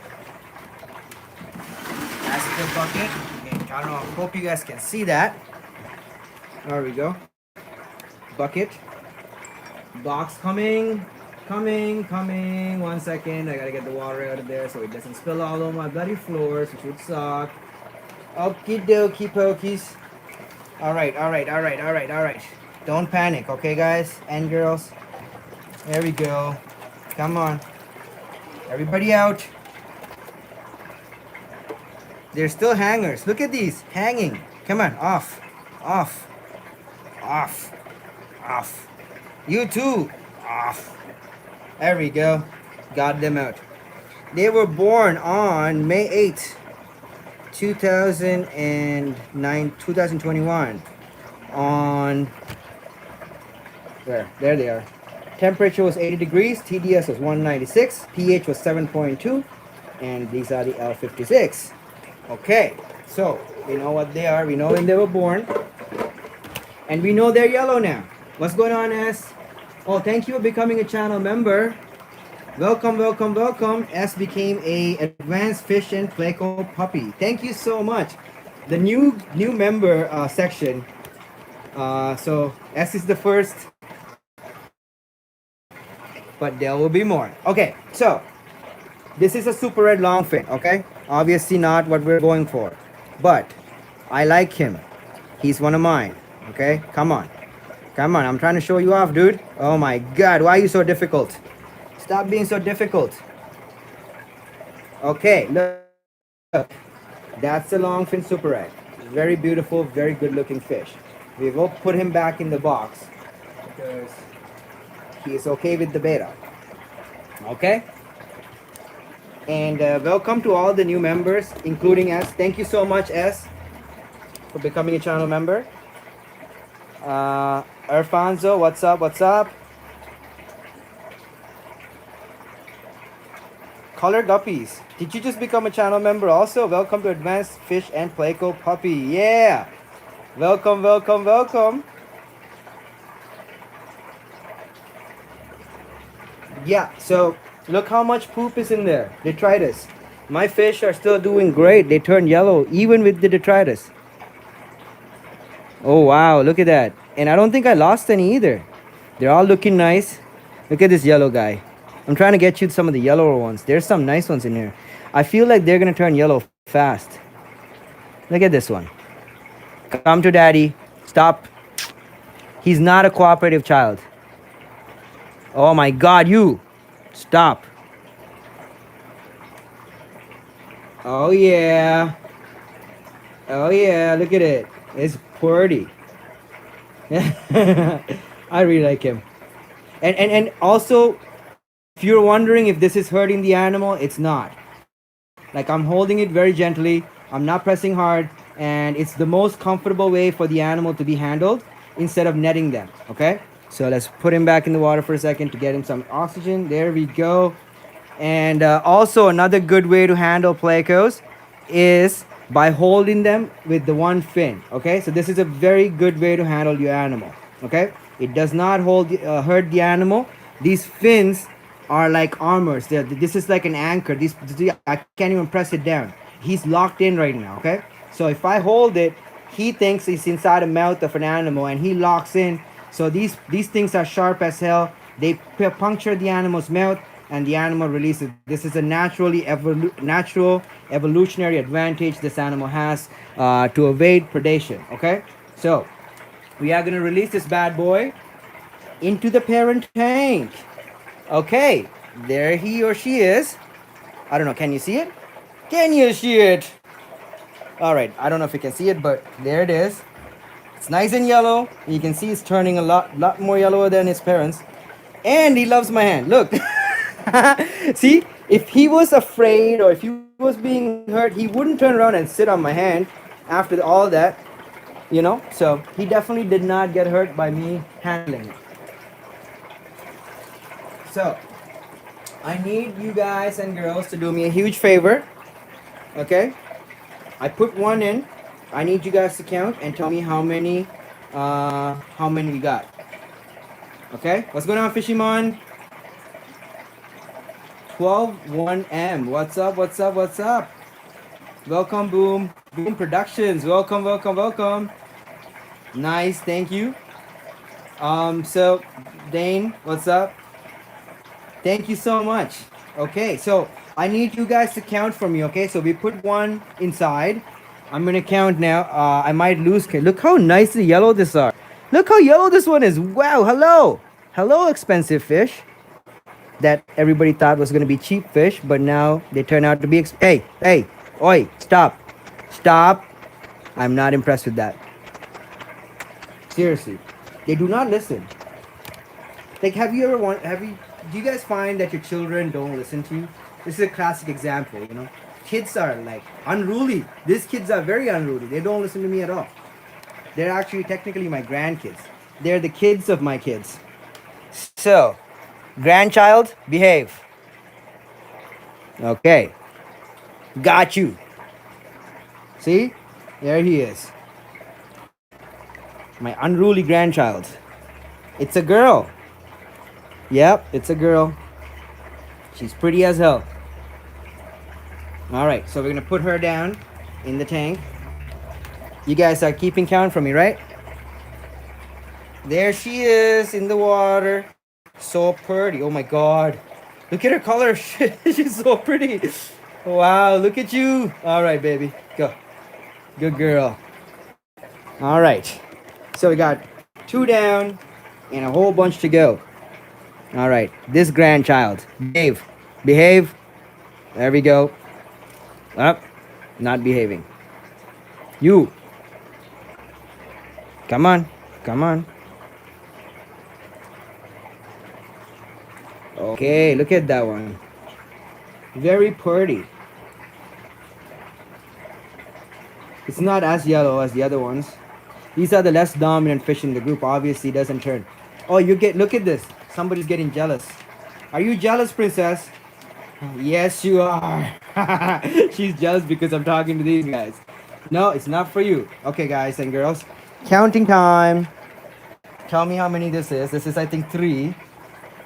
That's the bucket. Okay, I don't know, I hope you guys can see that. There we go. Bucket. Box coming. 1 second. I gotta get the water out of there so it doesn't spill all over my bloody floors, which would suck. Okie dokie pokies. Alright. Don't panic, okay guys and girls? There we go. Come on. Everybody out. They're still hangers. Look at these. Hanging. Come on. Off. You too. Off. There we go. Got them out. They were born on May 8th, 2021. On... There they are. Temperature was 80 degrees, TDS was 196, pH was 7.2, and these are the L56. Okay, so we know what they are, we know when they were born, and we know they're yellow now. What's going on, S? Oh, thank you for becoming a channel member. Welcome. S became a advanced fish and Pleco puppy. Thank you so much. The new member section. So S is the first, but there will be more. Okay, so this is a super red longfin, okay? Obviously not what we're going for, but I like him. He's one of mine, okay? Come on, I'm trying to show you off, dude. Oh my God, why are you so difficult? Stop being so difficult. Okay, look. That's the longfin super red. Very beautiful, very good looking fish. We will put him back in the box because he is okay with the betta. Okay? And welcome to all the new members, including S. Thank you so much, S, for becoming a channel member. Alfonso, what's up? Color Guppies, did you just become a channel member also? Welcome to Advanced Fish and Pleco Puppy. Yeah! Welcome. Yeah, so look how much poop is in there. Detritus. My fish are still doing great. They turn yellow even with the detritus. Oh wow, look at that. And I don't think I lost any either. They're all looking nice. Look at this yellow guy. I'm trying to get you some of the yellower ones. There's some nice ones in here. I feel like they're gonna turn yellow fast. Look at this one. Come to daddy. Stop. He's not a cooperative child. Oh my God, you. Stop. Oh yeah. Look at it. It's pretty. I really like him. And also, if you're wondering if this is hurting the animal, it's not. Like, I'm holding it very gently. I'm not pressing hard. And it's the most comfortable way for the animal to be handled instead of netting them. Okay? So let's put him back in the water for a second to get him some oxygen. There we go. And also another good way to handle Plecos is by holding them with the one fin. Okay, so this is a very good way to handle your animal. Okay, it does not hurt the animal. These fins are like armors. This is like an anchor. I can't even press it down. He's locked in right now. Okay, so if I hold it, he thinks he's inside a mouth of an animal and he locks in. So these things are sharp as hell. They puncture the animal's mouth and the animal releases. This is a natural evolutionary advantage this animal has to evade predation. Okay, so we are gonna release this bad boy into the parent tank. Okay, there he or she is. I don't know, can you see it? Can you see it? All right, I don't know if you can see it, but there it is. It's nice and yellow. You can see it's turning a lot more yellower than his parents. And he loves my hand. Look. See, if he was afraid or if he was being hurt, he wouldn't turn around and sit on my hand after all that, you know? So he definitely did not get hurt by me handling it. So I need you guys and girls to do me a huge favor. Okay? I put one in. I need you guys to count and tell me how many we got. Okay? What's going on, Fishimon? 121M. What's up? What's up? What's up? Welcome, Boom Productions. Welcome, welcome, welcome. Nice, thank you. So Dane, what's up? Thank you so much. Okay, so I need you guys to count for me. Okay, so we put one inside. I'm gonna count now. I might lose. Look how nicely yellow this are. Look how yellow this one is. Wow. Hello, expensive fish that everybody thought was gonna be cheap fish, but now they turn out to be. Hey, oi, stop. I'm not impressed with that. Seriously, they do not listen. Like, do you guys find that your children don't listen to you? This is a classic example, you know. Kids are like unruly. These kids are very unruly. They don't listen to me at all. They're actually technically my grandkids. They're the kids of my kids. So, grandchild, behave. Okay. Got you. See? There he is. My unruly grandchild. It's a girl. Yep, it's a girl. She's pretty as hell. Alright, so we're gonna put her down in the tank. You guys are keeping count for me, right? There she is in the water. So pretty. Oh my god. Look at her color. She's so pretty. Wow, look at you. Alright, baby. Go. Good girl. Alright. So we got 2 down and a whole bunch to go. Alright. This grandchild. Behave. Behave. There we go. Up. Not behaving. You. Come on. Come on. Okay, look at that one. Very pretty. It's not as yellow as the other ones. These are the less dominant fish in the group. Obviously, doesn't turn. Oh, look at this. Somebody's getting jealous. Are you jealous, princess? Yes, you are. She's jealous because I'm talking to these guys. No, it's not for you. Okay, guys and girls. Counting time. Tell me how many this is. This is, I think, 3.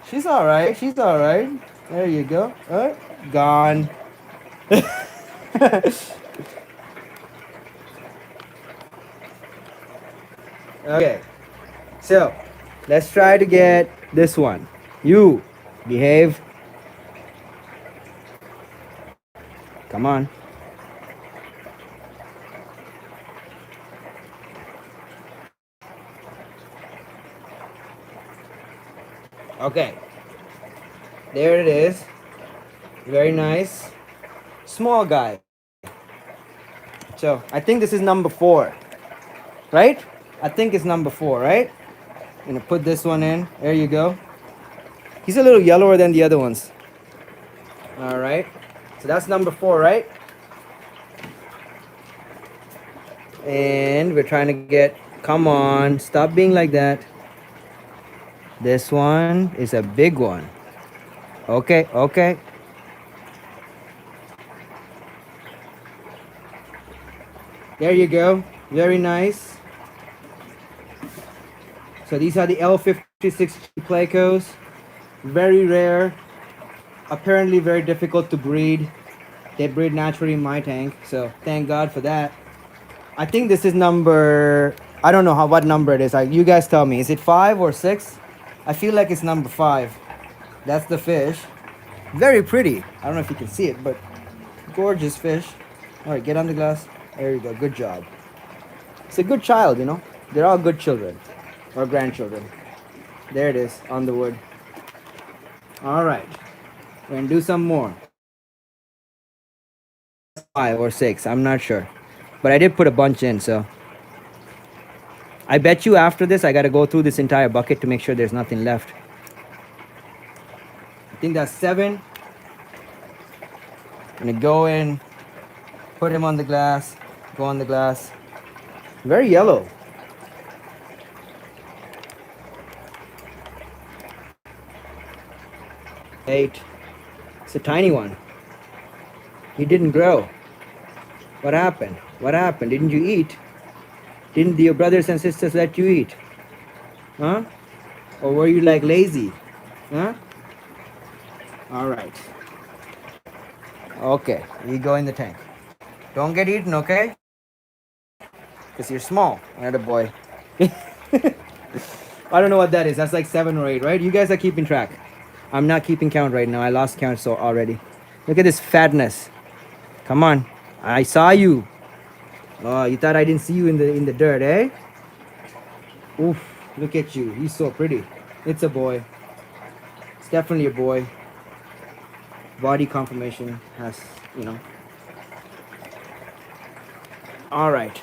She's all right. She's all right. There you go. Gone. Okay. So, let's try to get this one. You. Behave. Come on. Okay. There it is. Very nice. Small guy. So, I think this is number 4. Right? I think it's number 4, right? I'm gonna put this one in. There you go. He's a little yellower than the other ones. Alright. So that's number 4, right? And we're trying to get... Come on. Stop being like that. This one is a big one. Okay, okay. There you go. Very nice. So these are the L56 Plecos. Very rare. Apparently very difficult to breed. They breed naturally in my tank, so thank God for that. I think this is number, I don't know what number it is. You guys tell me. Is it 5 or 6? I feel like it's number 5. That's the fish. Very pretty. I don't know if you can see it, but gorgeous fish. All right, get on the glass. There you go. Good job. It's a good child, you know. They're all good children or grandchildren. There it is on the wood. All right, we're gonna do some more. 5 or 6, I'm not sure, but I did put a bunch in, so I bet you after this I got to go through this entire bucket to make sure there's nothing left. I think that's 7. I'm gonna go in, put him on the glass, go on the glass. Very yellow. Eight. It's a tiny one. He didn't grow. What happened? What happened? Didn't you eat? Didn't your brothers and sisters let you eat? Huh? Or were you like lazy? Huh? All right. Okay, you go in the tank. Don't get eaten, okay? Because you're small. Atta boy. I don't know what that is. That's like 7 or 8, right? You guys are keeping track. I'm not keeping count right now. I lost count so already. Look at this fatness. Come on. I saw you. Oh, you thought I didn't see you in the dirt, eh? Oof. Look at you. He's so pretty. It's a boy. It's definitely a boy. Body conformation has, you know. All right.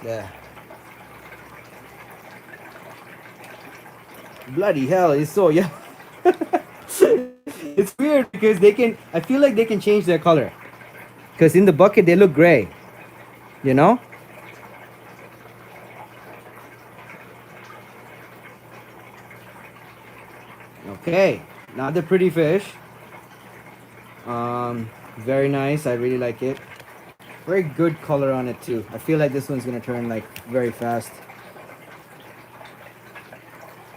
There. Bloody hell, it's so yeah. It's weird because I feel like they can change their color. Because in the bucket they look gray. You know? Okay, another pretty fish. Very nice. I really like it. Very good color on it too. I feel like this one's gonna turn like very fast.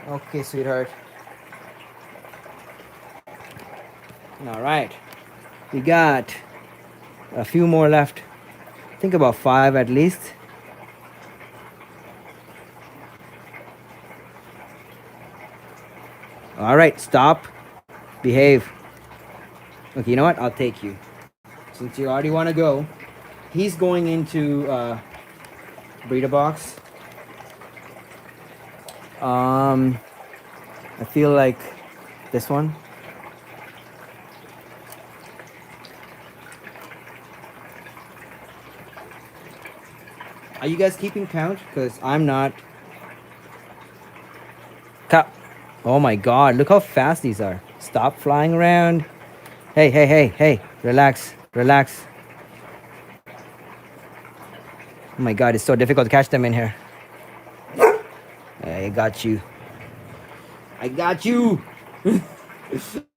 Okay, sweetheart. All right, we got a few more left. I think about 5 at least. All right, stop. Behave. Okay, you know what? I'll take you. Since you already want to go, he's going into breeder box. I feel like this one. Are you guys keeping count? Because I'm not. Oh my god, look how fast these are. Stop flying around. Hey, hey, hey, hey. Relax, relax. Oh my god, it's so difficult to catch them in here. I got you. I got you.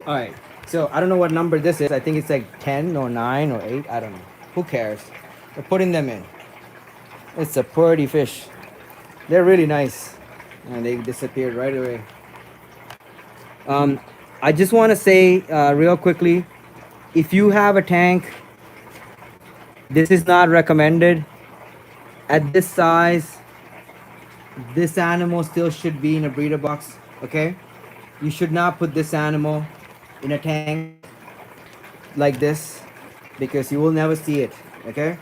Alright, so I don't know what number this is. I think it's like 10 or 9 or 8. I don't know. Who cares? We're putting them in. It's a pretty fish. They're really nice. And they disappeared right away. I just want to say real quickly, if you have a tank, this is not recommended. At this size, this animal still should be in a breeder box, okay? You should not put this animal in a tank like this because you will never see it, okay?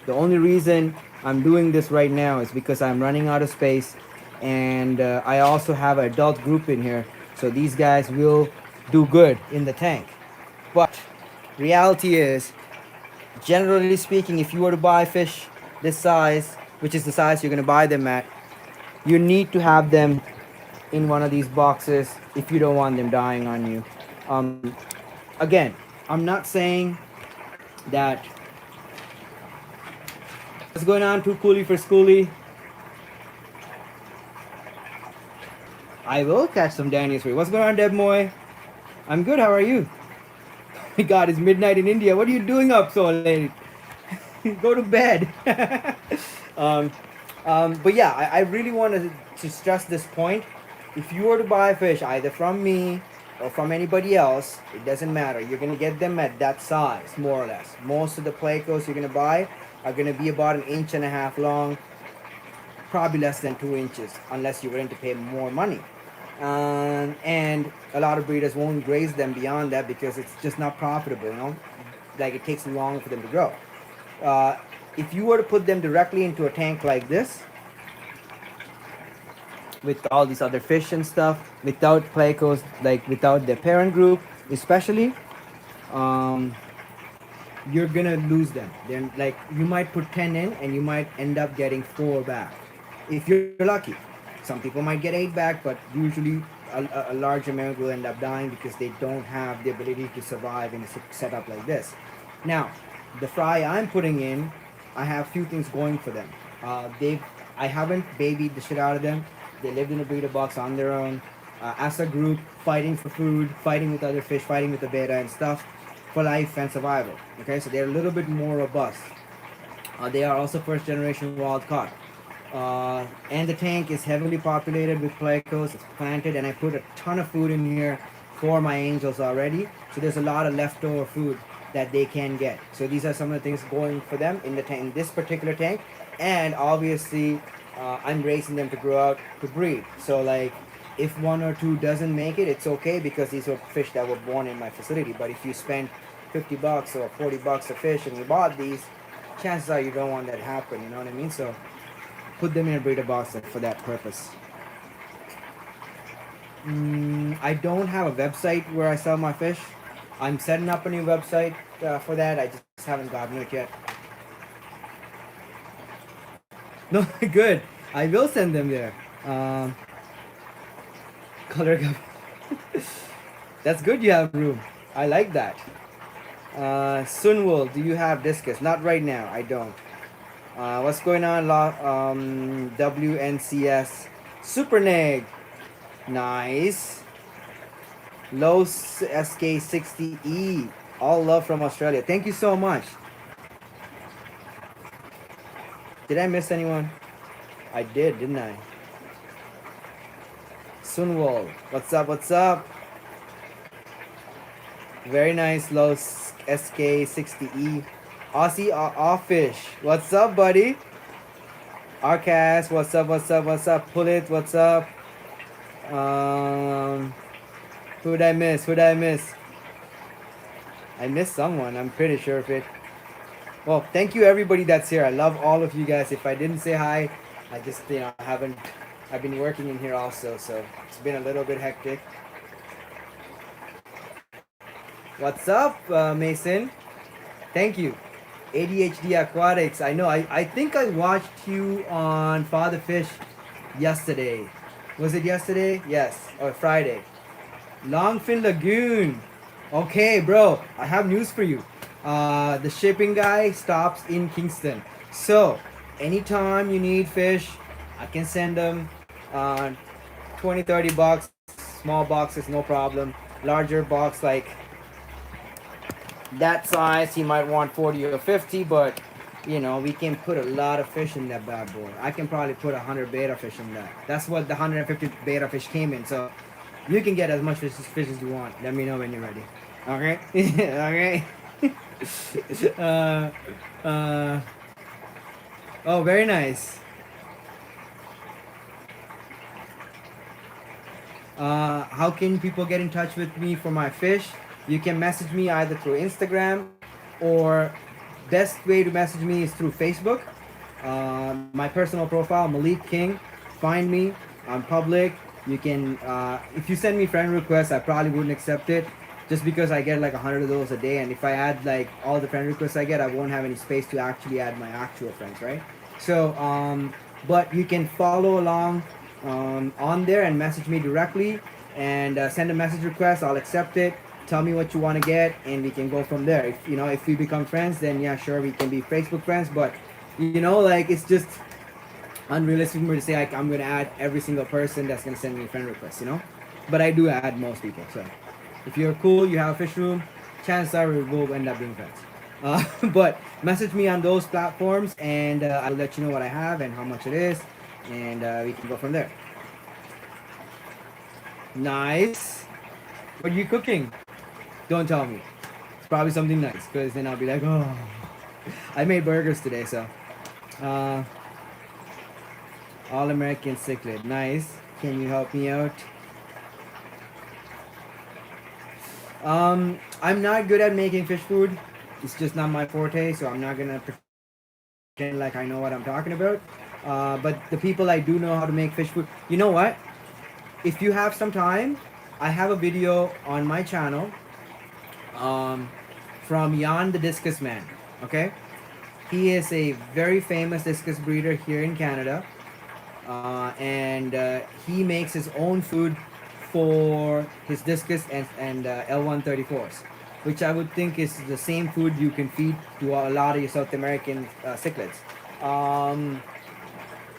The only reason I'm doing this right now is because I'm running out of space, and I also have an adult group in here, so these guys will do good in the tank. But reality is, generally speaking, if you were to buy fish this size, which is the size you're going to buy them at, you need to have them in one of these boxes if you don't want them dying on you. Again, I'm not saying that. What's going on, Too Coolie for Schoolie? I will catch some Danny's for you. What's going on, Deb Moy? I'm good, how are you? my God, it's midnight in India. What are you doing up so late? Go to bed. um, but yeah, I really wanted to stress this point. If you were to buy fish either from me or from anybody else, it doesn't matter. You're gonna get them at that size, more or less. Most of the Plecos you're gonna buy are gonna be about an inch and a half long, probably less than 2 inches, unless you're willing to pay more money. And a lot of breeders won't graze them beyond that because it's just not profitable, like it takes long for them to grow. uh, if you were to put them directly into a tank like this with all these other fish and stuff without plecos, like without their parent group especially, um, you're gonna lose them. Then like you might put 10 in and you might end up getting 4 back if you're lucky. Some people might get 8 back, but usually a large amount will end up dying because they don't have the ability to survive in a setup like this. Now, the fry I'm putting in, I have few things going for them. They've I haven't babied the shit out of them. They lived in a breeder box on their own, as a group, fighting for food, fighting with other fish, fighting with the betta and stuff, for life and survival. Okay, so they're a little bit more robust. They are also first generation wild caught. And the tank is heavily populated with plecos. It's planted, and I put a ton of food in here for my angels already. So there's a lot of leftover food that they can get. So these are some of the things going for them in the tank, in this particular tank. And obviously, I'm raising them to grow out to breed. So like, if 1 or 2 doesn't make it, it's okay because these are fish that were born in my facility. But if you spend $50 or $40 a fish and you bought these, chances are you don't want that to happen. You know what I mean? So put them in a breeder box for that purpose. I don't have a website where I sell my fish. I'm setting up a new website for that. I just haven't gotten it yet. No, good. I will send them there. Color. That's good. You have room. I like that. Sunwol, do you have discus? Not right now. I don't. What's going on? WNCS Superneg. Nice. Low SK60E. All love from Australia. Thank you so much. Did I miss anyone? I did, didn't I? Sunwol. What's up? What's up? Very nice. Low SK60E. Aussie Offish. What's up, buddy? Arcas. What's up? What's up? What's up? Pull it. What's up? Who did I miss? Who did I miss? I missed someone. I'm pretty sure of it. Well, thank you everybody that's here. I love all of you guys. If I didn't say hi, I just I've been working in here also, so it's been a little bit hectic. What's up, Mason? Thank you. ADHD Aquatics. I know. I think I watched you on Father Fish yesterday. Was it yesterday? Yes. Or Friday. Longfin Lagoon. Okay, bro. I have news for you. The shipping guy stops in Kingston. So, anytime you need fish, I can send them. 20, $30. Small boxes, no problem. Larger box, like that size, he might want 40 or 50, but you know, we can put a lot of fish in that bad boy. I can probably put 100 betta fish in that. That's what the 150 betta fish came in. So you can get as much fish as you want. Let me know when you're ready. Okay? Okay? Oh, very nice. How can people get in touch with me for my fish? You can message me either through Instagram, or best way to message me is through Facebook. My personal profile, Malik King. Find me. I'm public. You can, if you send me friend requests, I probably wouldn't accept it, just because I get like 100 of those a day, and if I add like all the friend requests I get, I won't have any space to actually add my actual friends, right? So, but you can follow along on there and message me directly, and send a message request. I'll accept it. Tell me what you want to get, and we can go from there. If you know, if we become friends, then yeah, sure, we can be Facebook friends. But you know, like, it's just unrealistic for me to say like I'm gonna add every single person that's gonna send me a friend request, you know. But I do add most people. So if you're cool, you have a fish room, chances are we'll end up being friends. But message me on those platforms, and I'll let you know what I have and how much it is, and we can go from there. Nice. What are you cooking? Don't tell me. It's probably something nice, because then I'll be like, oh, I made burgers today, so. Uh, All American cichlid. Nice. Can you help me out? I'm not good at making fish food. It's just not my forte, so I'm not gonna pretend like I know what I'm talking about. But the people I do know how to make fish food, you know what? If you have some time, I have a video on my channel um, from Jan the Discus Man. Okay, he is a very famous discus breeder here in Canada, and he makes his own food for his discus and L134s, which I would think is the same food you can feed to a lot of your South American cichlids. Um,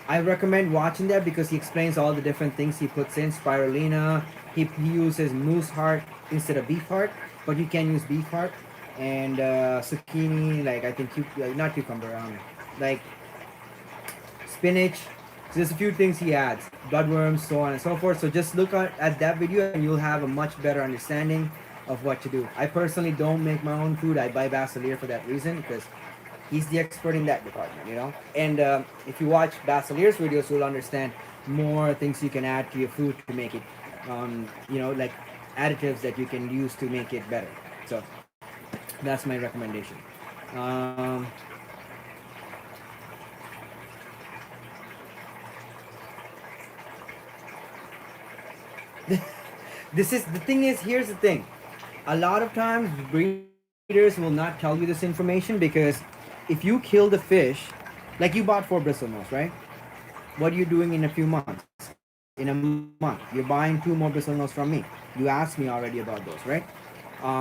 I recommend watching that because he explains all the different things he puts in. Spirulina, he uses moose heart instead of beef heart, but you can use beef heart. And zucchini, like I think, not cucumber, like spinach. So there's a few things he adds, bloodworms, so on and so forth. So just look at that video and you'll have a much better understanding of what to do. I personally don't make my own food. I buy Basileer for that reason, because he's the expert in that department, you know. And if you watch Basileer's videos, you'll understand more things you can add to your food to make it, you know, like additives that you can use to make it better. So that's my recommendation. This is the thing is here's the thing. A lot of times breeders will not tell you this information, because if you kill the fish, like you bought 4 bristlenose, right? What are you doing in a few months? In a month, you're buying 2 more bristlenose from me. You asked me already about those, right?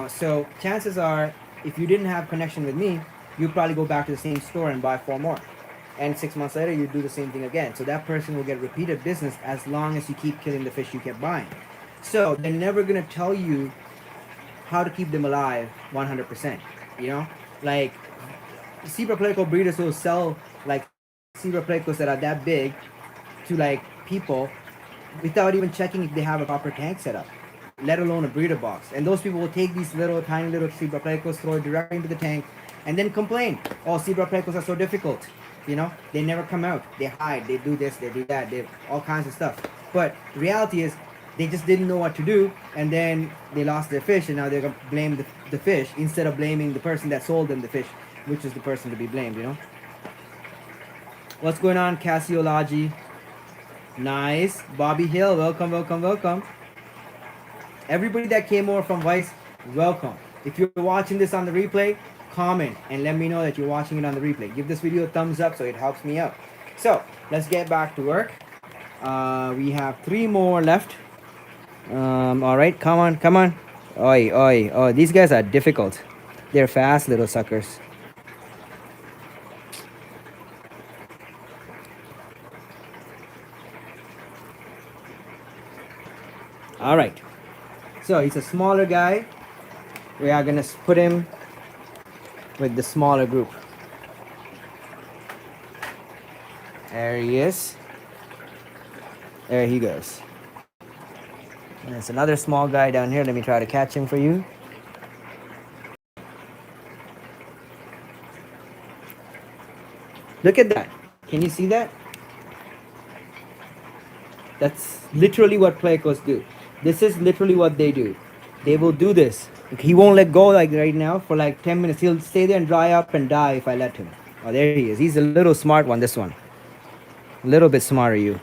So chances are, if you didn't have connection with me, you probably go back to the same store and buy 4 more. And 6 months later, you do the same thing again. So that person will get repeated business as long as you keep killing the fish you kept buying. So they're never gonna tell you how to keep them alive 100%. You know, like zebra Pleco breeders will sell like zebra Plecos that are that big to like people without even checking if they have a proper tank set up, let alone a breeder box. And those people will take these little tiny little zebra Plecos, throw it directly into the tank, and then complain, oh, zebra Plecos are so difficult. You know, they never come out, they hide, they do this, they do that, they all kinds of stuff. But the reality is they just didn't know what to do, and then they lost their fish, and now they're gonna blame the fish instead of blaming the person that sold them the fish, which is the person to be blamed, you know. What's going on, Cassiology? Nice. Bobby Hill, welcome, welcome, welcome. Everybody that came over from Vice, welcome. If you're watching this on the replay, comment and let me know that you're watching it on the replay. Give this video a thumbs up so it helps me out. So let's get back to work. We have 3 more left. All right, come on, come on. Oi, oi, oh, these guys are difficult. They're fast little suckers. All right, so he's a smaller guy. We are gonna put him with the smaller group. There he is. There he goes. And there's another small guy down here. Let me try to catch him for you. Look at that. Can you see that? That's literally what Plecos do. This is literally what they do. They will do this. He won't let go like right now for like 10 minutes. He'll stay there and dry up and die if I let him. Oh, there he is. He's a little smart one, this one. A little bit smarter, you.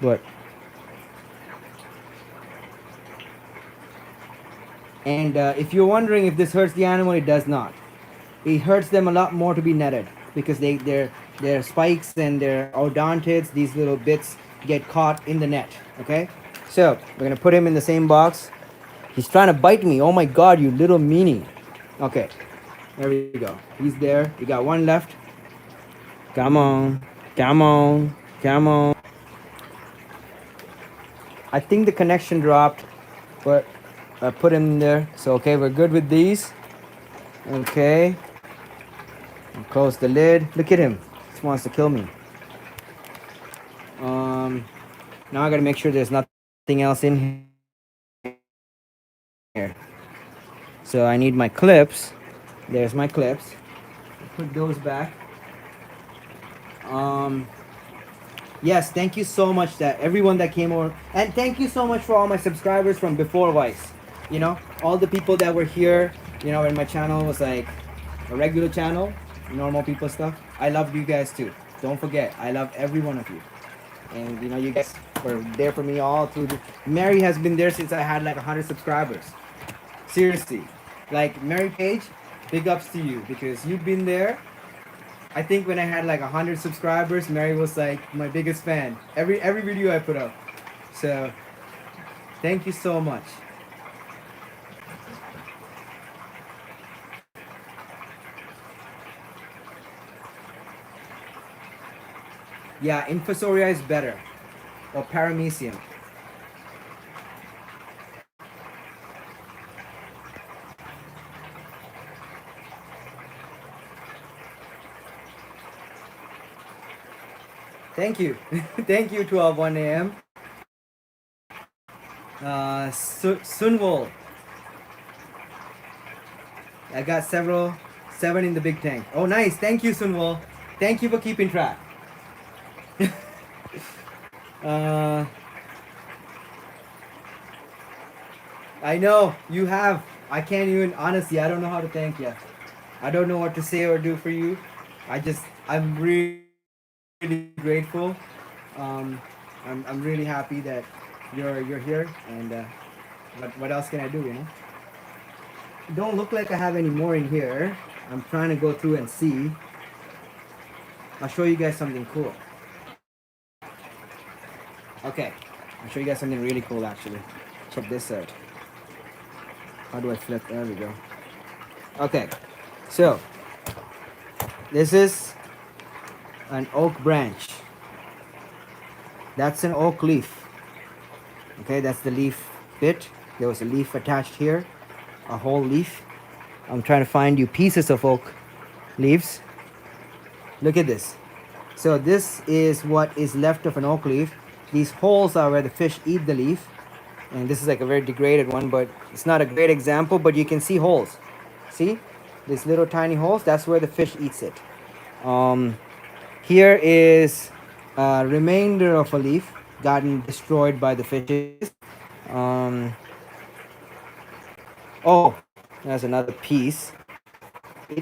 But. And if you're wondering if this hurts the animal, it does not. It hurts them a lot more to be netted, because their spikes and their odontids, these little bits, get caught in the net. Okay, so we're gonna put him in the same box. He's trying to bite me. Oh my god, you little meanie. Okay, there we go. He's there. We got 1 left. Come on, come on, come on. I think the connection dropped, but I put him in there. So okay, we're good with these. Okay. I'll close the lid. Look at him. He wants to kill me. Now I gotta make sure there's nothing else in here. So I need my clips. There's my clips. Put those back. Yes, thank you so much that everyone that came over, and thank you so much for all my subscribers from before Vice. You know, all the people that were here. You know, when my channel was like a regular channel, normal people stuff. I love you guys too. Don't forget, I love every one of you. And you know, you guys were there for me all through. Mary has been there since I had like 100 subscribers. Seriously, like Mary Page, big ups to you because you've been there. I think when I had like 100 subscribers, Mary was like my biggest fan. Every video I put up. So thank you so much. Yeah, Infusoria is better. Or Paramecium. Thank you. Thank you, 12:01 a.m. Sunwol. I got seven in the big tank. Oh, nice. Thank you, Sunwol. Thank you for keeping track. I know you have. I can't even, honestly, I don't know how to thank you. I don't know what to say or do for you. I'm really grateful. I'm really happy that you're here. And what else can I do? You know, don't look like I have any more in here. I'm trying to go through and see. I'll show you guys something cool. Okay, I'll show you guys something really cool actually. Check this out. How do I flip? There we go. Okay, so this is an oak branch. That's an oak leaf. Okay, that's the leaf bit. There was a leaf attached here, a whole leaf. I'm trying to find you pieces of oak leaves. Look at this. So this is what is left of an oak leaf. These holes are where the fish eat the leaf. And this is like a very degraded one, but it's not a great example, but you can see holes. See? These little tiny holes, that's where the fish eats it. Here is a remainder of a leaf gotten destroyed by the fishes. Oh, there's another piece. It's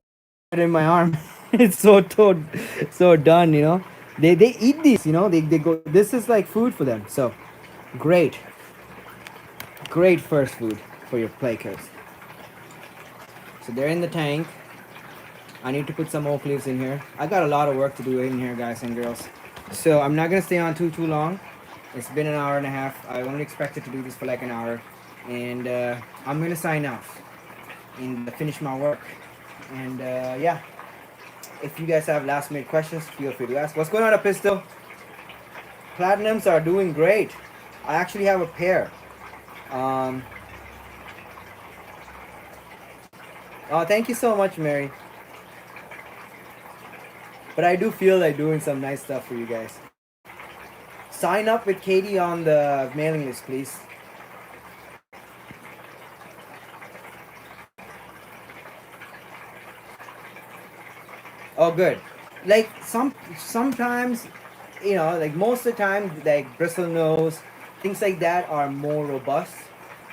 in my arm. It's so done, you know. They eat these, you know. They go. This is like food for them. So great first food for your Plecos. So they're in the tank. I need to put some oak leaves in here. I got a lot of work to do in here, guys and girls. So I'm not gonna stay on too long. It's been an hour and a half. I only expected to do this for like an hour, and I'm gonna sign off and finish my work. And yeah, if you guys have last minute questions, feel free to ask. What's going on, Pistol? Platinums are doing great. I actually have a pair. Oh, thank you so much, Mary. But I do feel like doing some nice stuff for you guys. Sign up with Katie on the mailing list, please. Oh, good. Like sometimes, you know, like most of the time, like bristle nose, things like that are more robust.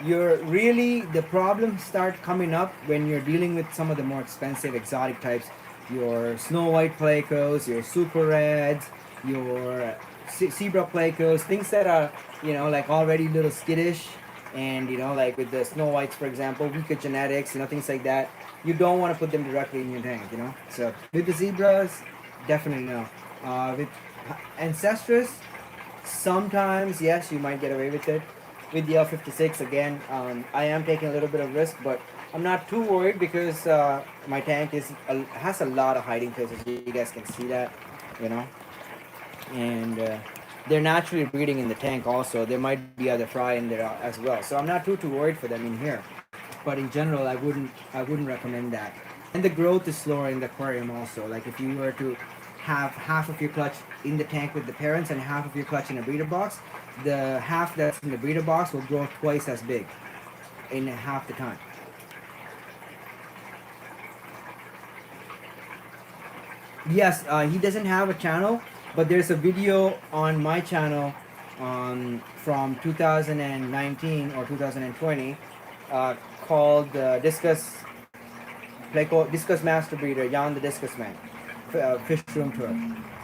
The problems start coming up when you're dealing with some of the more expensive exotic types. Your Snow White Plecos, your Super Reds, your Zebra Plecos, things that are, you know, like already a little skittish. And, you know, like with the Snow Whites, for example, weaker genetics, you know, things like that. You don't want to put them directly in your tank, you know. So with the Zebras, definitely no. With Ancestress, sometimes, yes, you might get away with it. With the L56, again, I am taking a little bit of risk, but I'm not too worried because my tank has a lot of hiding places. You guys can see that, you know. And they're naturally breeding in the tank also. There might be other fry in there as well. So I'm not too worried for them in here. But in general, I wouldn't recommend that. And the growth is slower in the aquarium also. Like if you were to have half of your clutch in the tank with the parents and half of your clutch in a breeder box, the half that's in the breeder box will grow twice as big in half the time. Yes, he doesn't have a channel, but there's a video on my channel from 2019 or 2020 called Discus Master Breeder, Jan the Discus Man, Fish Room Tour.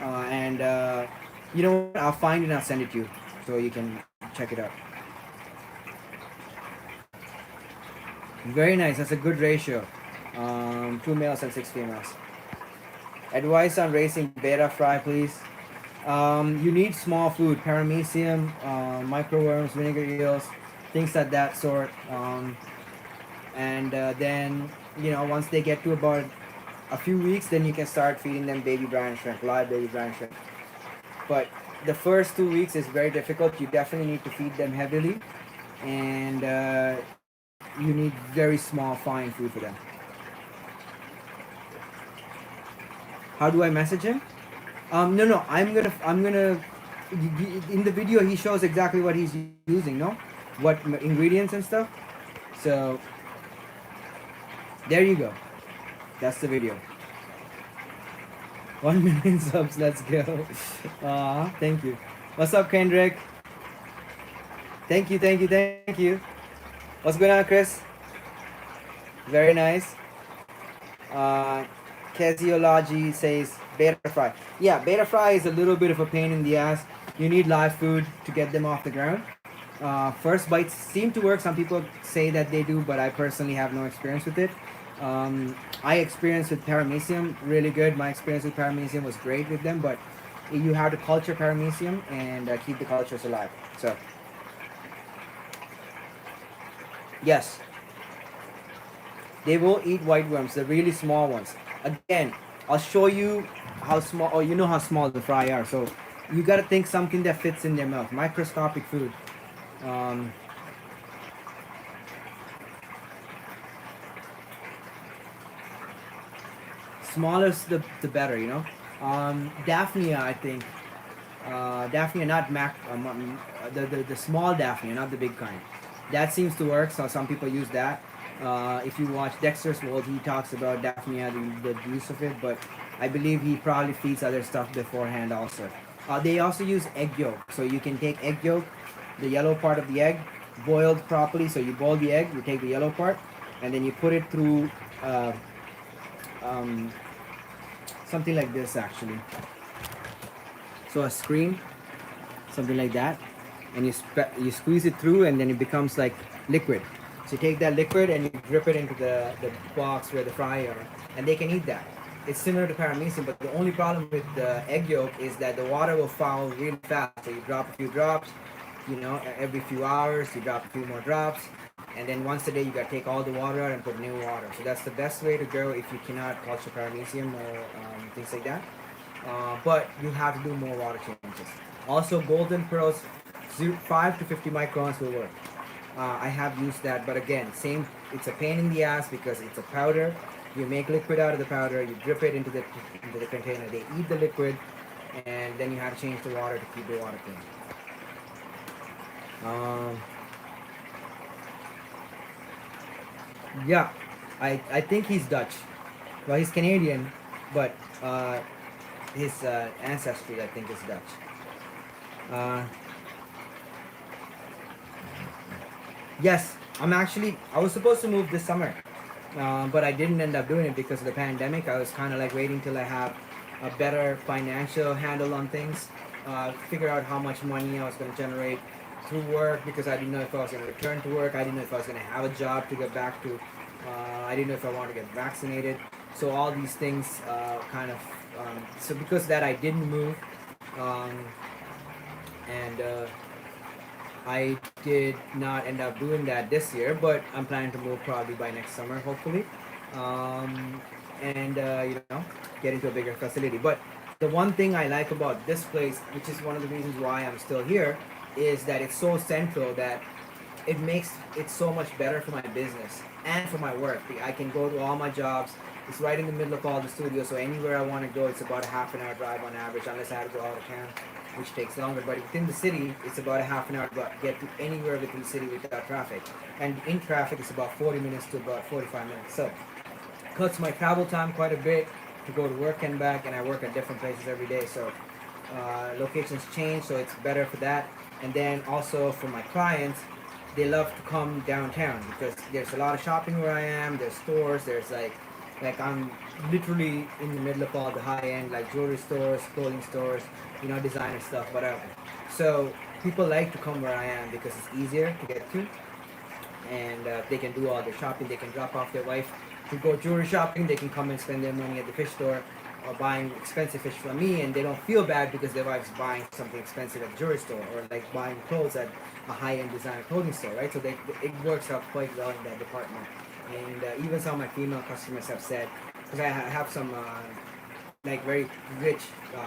And you know what? I'll find it and I'll send it to you so you can check it out. Very nice. That's a good ratio. 2 males and 6 females. Advice on raising betta fry, please. You need small food, paramecium, microworms, vinegar eels, things like that sort. And then, once they get to about a few weeks, then you can start feeding them baby brine shrimp, live baby brine shrimp. But the first 2 weeks is very difficult. You definitely need to feed them heavily, and you need very small, fine food for them. How do I message him? No. I'm gonna. In the video, he shows exactly what he's using. No, what ingredients and stuff. So there you go. That's the video. 1 million subs. Let's go. Thank you. What's up, Kendrick? Thank you. What's going on, Chris? Very nice. Casiology says betta fry. Yeah, betta fry is a little bit of a pain in the ass. You need live food to get them off the ground. First bites seem to work. Some people say that they do, but I personally have no experience with it. I experienced with paramecium really good. My experience with paramecium was great with them, but you have to culture paramecium and keep the cultures alive. So, yes, they will eat white worms, the really small ones. Again, I'll show you how small, or you know how small the fry are. So you got to think something that fits in their mouth. Microscopic food. Smaller the better, Daphnia, I think. Daphnia, not the small Daphnia, not the big kind. That seems to work, so some people use that. If you watch Dexter's World, he talks about Daphnia, the use of it, but I believe he probably feeds other stuff beforehand also. They also use egg yolk, so you can take egg yolk, the yellow part of the egg, boiled properly. So you boil the egg, you take the yellow part, and then you put it through something like this actually. So a screen, something like that, and you squeeze it through, and then it becomes like liquid. So you take that liquid and you drip it into the box where the fry are, and they can eat that. It's similar to paramecium, but the only problem with the egg yolk is that the water will foul really fast. So you drop a few drops, every few hours you drop a few more drops, and then once a day you gotta take all the water out and put new water. So that's the best way to go if you cannot culture paramecium or things like that. But you have to do more water changes. Also, golden pearls, 5 to 50 microns will work. I have used that, but again, same. It's a pain in the ass because it's a powder. You make liquid out of the powder. You drip it into the container. They eat the liquid, and then you have to change the water to keep the water clean. Yeah, I think he's Dutch. Well, he's Canadian, but his ancestry, I think, is Dutch. Yes, I was supposed to move this summer, but I didn't end up doing it because of the pandemic. I was kind of like waiting till I have a better financial handle on things, figure out how much money I was going to generate through work, because I didn't know if I was going to return to work. I didn't know if I was going to have a job to get back to. I didn't know if I wanted to get vaccinated. So all these things so because of that I didn't move, and I did not end up doing that this year, but I'm planning to move probably by next summer, hopefully, and get into a bigger facility. But the one thing I like about this place, which is one of the reasons why I'm still here, is that it's so central that it makes it so much better for my business and for my work. I can go to all my jobs. It's right in the middle of all the studios, so anywhere I want to go, it's about a half an hour drive on average, unless I have to go out of town, which takes longer. But within the city, it's about a half an hour to get to anywhere within the city without traffic. And in traffic, it's about 40 minutes to about 45 minutes. So it cuts my travel time quite a bit to go to work and back, and I work at different places every day. So locations change, so it's better for that. And then also for my clients, they love to come downtown because there's a lot of shopping where I am. There's stores. There's like I'm literally in the middle of all the high end like jewelry stores, clothing stores, you know, designer stuff, whatever. So people like to come where I am because it's easier to get to, and they can do all their shopping. They can drop off their wife to go jewelry shopping. They can come and spend their money at the fish store or buying expensive fish from me, and they don't feel bad because their wife's buying something expensive at the jewelry store, or like buying clothes at a high-end designer clothing store, right? So it works out quite well in that department. And even some of my female customers have said, because I have some like very rich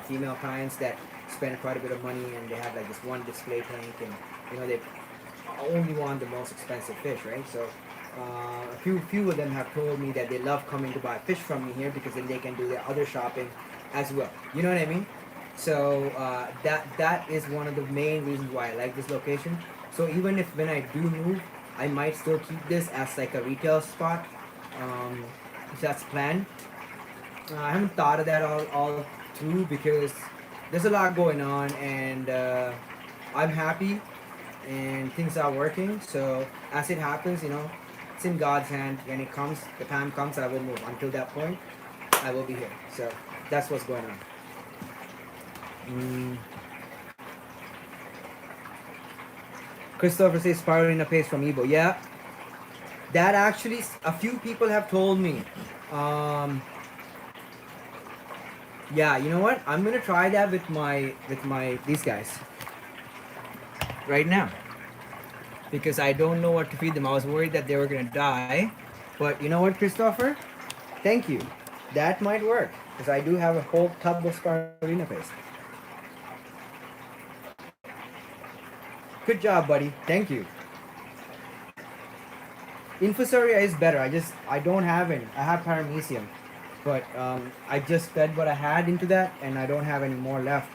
female clients that spend quite a bit of money, and they have like this one display tank, and you know they only want the most expensive fish, right? So a few of them have told me that they love coming to buy fish from me here because then they can do their other shopping as well. You know what I mean? So that is one of the main reasons why I like this location. So even if when I do move, I might still keep this as like a retail spot. If that's planned. I haven't thought of that all through because there's a lot going on, and I'm happy and things are working. So as it happens, you know, it's in God's hand. When it comes, the time comes, I will move. Until that point, I will be here. So that's what's going on. Christopher says spirulina paste from Ebo. Yeah, that actually a few people have told me. Yeah, you know what? I'm gonna try that with my these guys right now because I don't know what to feed them. I was worried that they were gonna die, but you know what, Christopher? Thank you. That might work because I do have a whole tub of spirulina paste. Good job, buddy. Thank you. Infusoria is better. I don't have any. I have paramecium, but I just fed what I had into that, and I don't have any more left.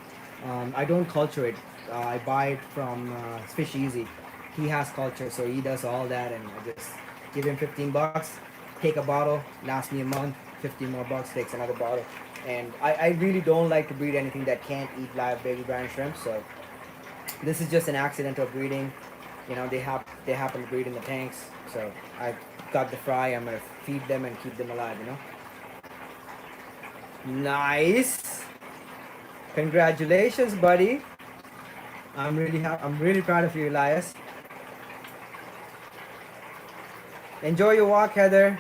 I don't culture it. I buy it from Fish Easy. He has culture, so he does all that, and I just give him 15 bucks, take a bottle, lasts me a month. 15 more bucks, takes another bottle. And I really don't like to breed anything that can't eat live baby brine shrimp. So this is just an accidental breeding. You know, they happen to breed in the tanks. So I got the fry. I'm gonna feed them and keep them alive. You know. Nice. Congratulations, buddy. I'm really proud of you, Elias. Enjoy your walk, Heather.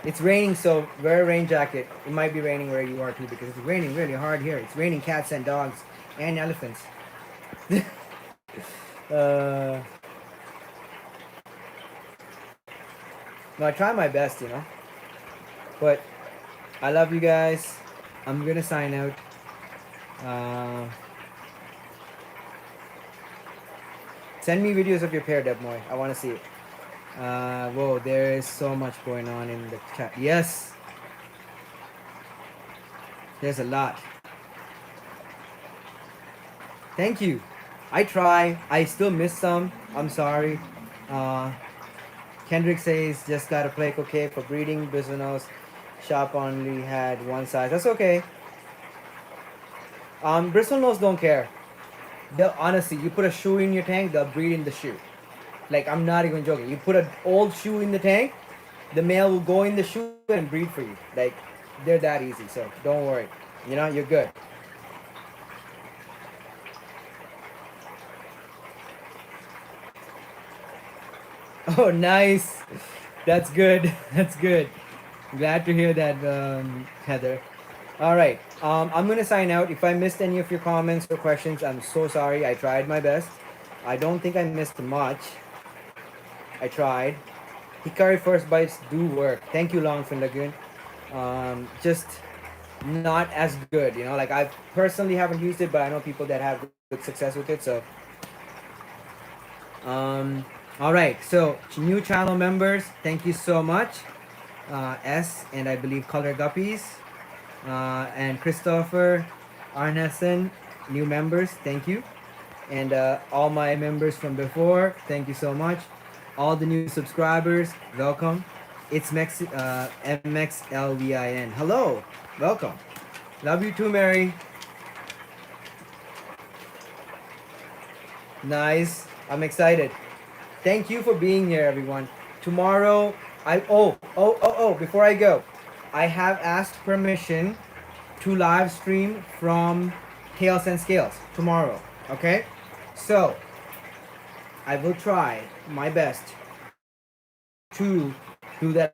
It's raining, so wear a rain jacket. It might be raining where you are too because it's raining really hard here. It's raining cats and dogs and elephants. No, I try my best, you know. But I love you guys. I'm gonna sign out. Send me videos of your pair, Debmoy. I want to see it. Whoa, there is so much going on in the chat. Yes. There's a lot. Thank you. I try. I still miss some. I'm sorry. Kendrick says, just got a Pleco cave for breeding. Business shop only had one size. That's okay. Bristol nose don't care. They'll, honestly, you put a shoe in your tank, they'll breed in the shoe. Like, I'm not even joking. You put an old shoe in the tank, the male will go in the shoe and breed for you. Like, they're that easy, so don't worry. You know, you're good. Oh, nice. That's good. That's good. Glad to hear that, Heather. All right. I'm going to sign out. If I missed any of your comments or questions, I'm so sorry. I tried my best. I don't think I missed much. I tried. Hikari first bites do work. Thank you, Longfin Lagoon. Just not as good. You know, like I personally haven't used it, but I know people that have good success with it. So, um, all right. So new channel members, thank you so much. S and I believe Color Guppies, and Christopher Arneson, new members, thank you. And all my members from before, thank you so much. All the new subscribers, welcome. It's MXLVIN. Hello, welcome. Love you too, Mary. Nice. I'm excited. Thank you for being here, everyone. Tomorrow, before I go, I have asked permission to live stream from Tails and Scales tomorrow. Okay? So, I will try my best to do that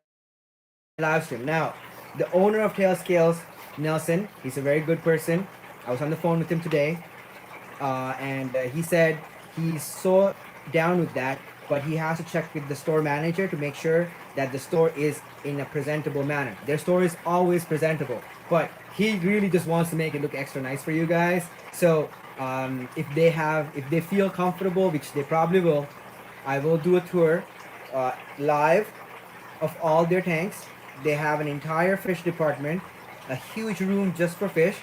live stream. Now, the owner of Tail Scales, Nelson, he's a very good person. I was on the phone with him today, and he said he's so down with that, but he has to check with the store manager to make sure that the store is in a presentable manner. Their store is always presentable, but he really just wants to make it look extra nice for you guys. So if they feel comfortable, which they probably will, I will do a tour live of all their tanks. They have an entire fish department, a huge room just for fish,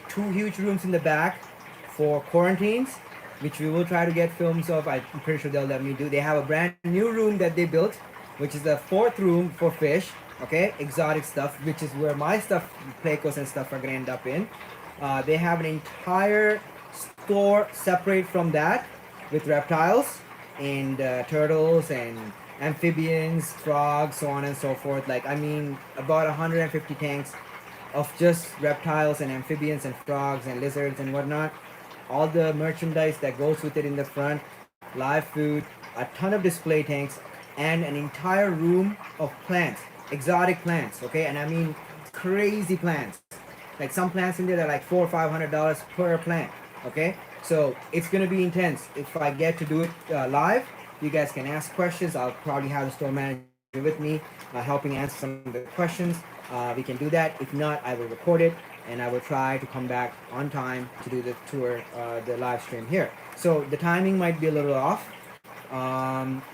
two huge rooms in the back for quarantines, which we will try to get films of. I'm pretty sure they'll let me do. They have a brand new room that they built, which is the fourth room for fish. Okay, exotic stuff, which is where my stuff, Plecos and stuff, are gonna end up in. They have an entire store separate from that with reptiles and turtles and amphibians, frogs, so on and so forth. Like, I mean, about 150 tanks of just reptiles and amphibians and frogs and lizards and whatnot. All the merchandise that goes with it in the front, live food, a ton of display tanks, and an entire room of plants, exotic plants. Okay, and I mean crazy plants. Like some plants in there are like $400 or $500 per plant. Okay, so it's gonna be intense. If I get to do it live, you guys can ask questions. I'll probably have the store manager with me, helping answer some of the questions. We can do that. If not, I will record it and I will try to come back on time to do the tour, the live stream here. So the timing might be a little off.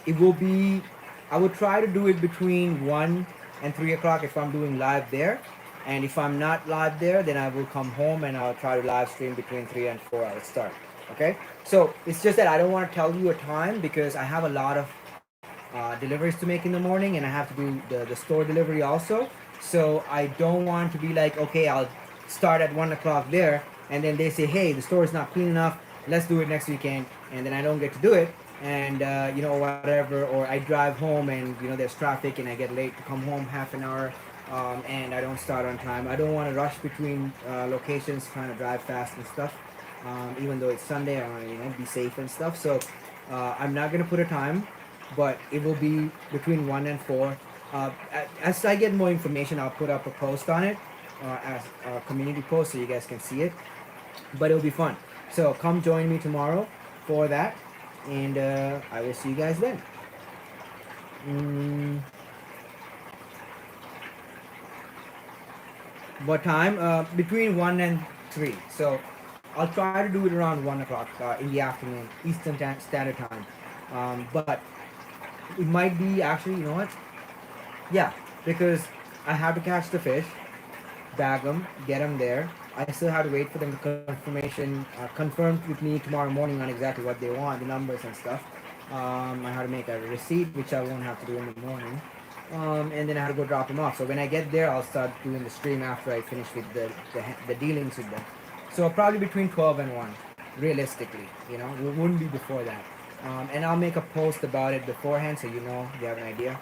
It will be, I would try to do it between 1 and 3 o'clock if I'm doing live there. And if I'm not live there, then I will come home and I'll try to live stream between 3 and 4. I will start. Okay? So it's just that I don't want to tell you a time because I have a lot of deliveries to make in the morning and I have to do the store delivery also. So I don't want to be like, okay, I'll start at 1 o'clock there and then they say, hey, the store is not clean enough, let's do it next weekend, and then I don't get to do it, and whatever, or I drive home and there's traffic and I get late to come home half an hour, and I don't start on time. I don't want to rush between locations trying to drive fast and stuff. Even though it's Sunday, I want to be safe and stuff. So I'm not gonna put a time, but it will be between 1 and 4. As I get more information, I'll put up a post on it as a community post so you guys can see it. But it'll be fun. So come join me tomorrow for that, and I will see you guys then. Mm, what time? Between 1 and 3. So I'll try to do it around 1 o'clock in the afternoon, Eastern Standard Time. But it might be actually, you know what? Yeah, because I have to catch the fish, bag them, get them there. I still have to wait for them to confirm with me tomorrow morning on exactly what they want, the numbers and stuff. I have to make a receipt, which I won't have to do in the morning. And then I have to go drop them off. So when I get there, I'll start doing the stream after I finish with the dealings with them. So probably between 12 and 1, realistically. It wouldn't be before that. And I'll make a post about it beforehand so you have an idea.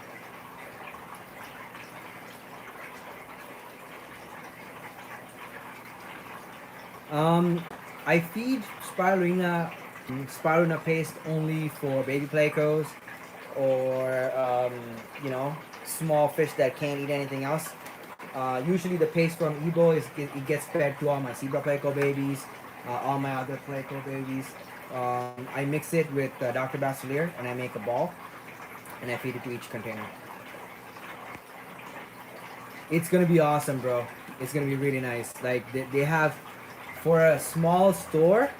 Um, I feed spirulina paste only for baby plecos or small fish that can't eat anything else. Usually the paste from Ebo it gets fed to all my zebra pleco babies, all my other pleco babies. I mix it with Dr. Bacillere and I make a ball and I feed it to each container. It's gonna be awesome, bro. It's gonna be really nice. Like they have, for a small store,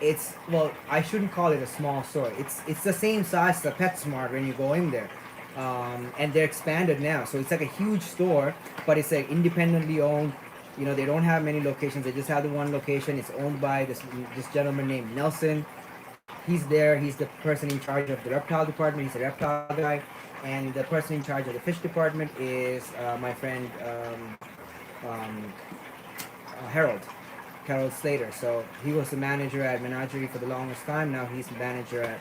it's, well, I shouldn't call it a small store. It's the same size as a PetSmart when you go in there, and they're expanded now. So it's like a huge store, but it's like independently owned. You know, they don't have many locations. They just have the one location. It's owned by this gentleman named Nelson. He's there. He's the person in charge of the reptile department. He's a reptile guy, and the person in charge of the fish department is my friend um, Harold. Harold Slater. So he was the manager at Menagerie for the longest time. Now he's the manager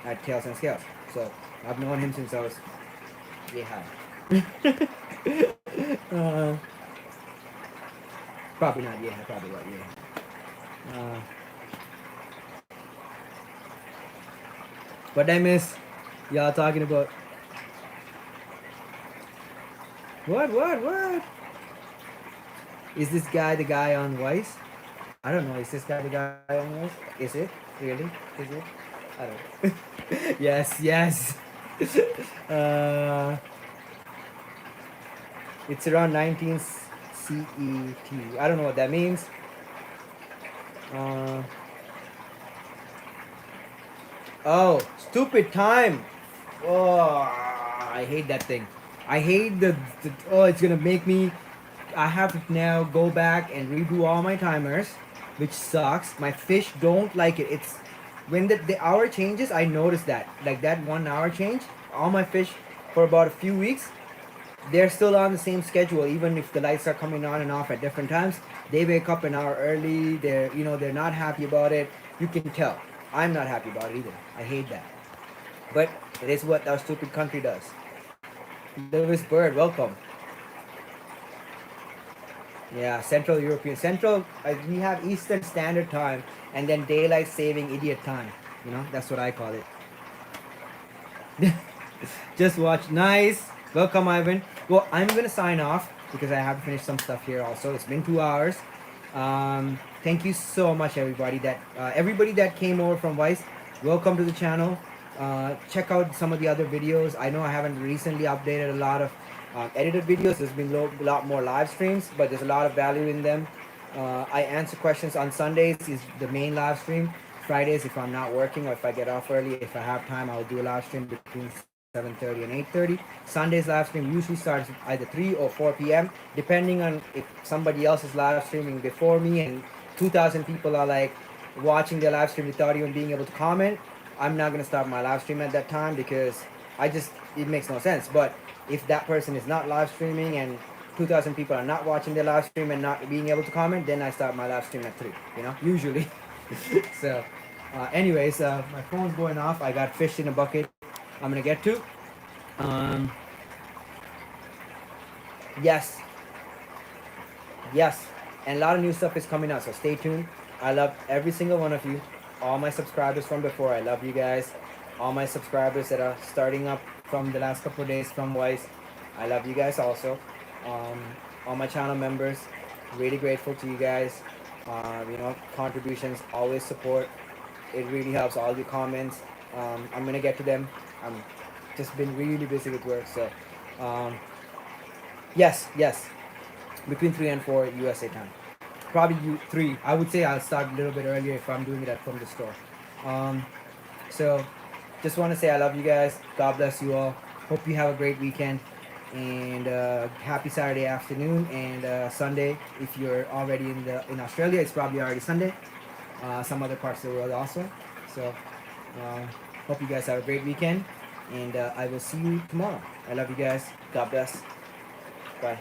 at Tails and Scales. So I've known him since I was, yeah. uh, Probably not, yeah. Probably not, yeah. What I miss, y'all talking about? What? Is this guy the guy on Vice? I don't know. Is this guy the guy on Vice? Is it? Really? Is it? I don't know. Yes. uh, it's around 19 CET. I don't know what that means. Oh, stupid time. Oh, I hate that thing. I hate the oh, it's gonna make me. I have to now go back and redo all my timers, which sucks. My fish don't like it. It's when the hour changes, I notice that. Like that 1 hour change, all my fish for about a few weeks, they're still on the same schedule, even if the lights are coming on and off at different times. They wake up an hour early. They're not happy about it. You can tell. I'm not happy about it either. I hate that. But it is what our stupid country does. Lewis Bird, welcome. Yeah, Central European. We have Eastern Standard Time and then Daylight Saving Idiot Time. You know, that's what I call it. Just watch. Nice. Welcome, Ivan. Well, I'm going to sign off because I have to finish some stuff here also. It's been 2 hours. Thank you so much, everybody that came over from Vice. Welcome to the channel. Check out some of the other videos. I know I haven't recently updated a lot of edited videos. There's been a lot more live streams, but there's a lot of value in them. I answer questions on Sundays is the main live stream. Fridays, if I'm not working or if I get off early, if I have time, I'll do a live stream between 7:30 and 8:30. Sundays live stream usually starts either 3 or 4 p.m. depending on if somebody else is live streaming before me and 2,000 people are like watching their live stream without even being able to comment. I'm not gonna start my live stream at that time because it makes no sense. But if that person is not live streaming and 2,000 people are not watching their live stream and not being able to comment, then I start my live stream at 3. Usually. So, anyways, my phone's going off. I got fish in a bucket. I'm gonna get to. Yes, and a lot of new stuff is coming out, so stay tuned. I love every single one of you. All my subscribers from before, I love you guys. All my subscribers that are starting up from the last couple of days from Wise, I love you guys also. All my channel members, really grateful to you guys. Contributions, always support. It really helps. All your comments, I'm gonna get to them. I'm just been really busy with work, so yes, between 3 and 4 USA time. Probably 3. I would say I'll start a little bit earlier if I'm doing it from the store. So just want to say I love you guys. God bless you all. Hope you have a great weekend and happy Saturday afternoon and Sunday. If you're already in Australia, it's probably already Sunday. Some other parts of the world also. So hope you guys have a great weekend and I will see you tomorrow. I love you guys. God bless. Bye.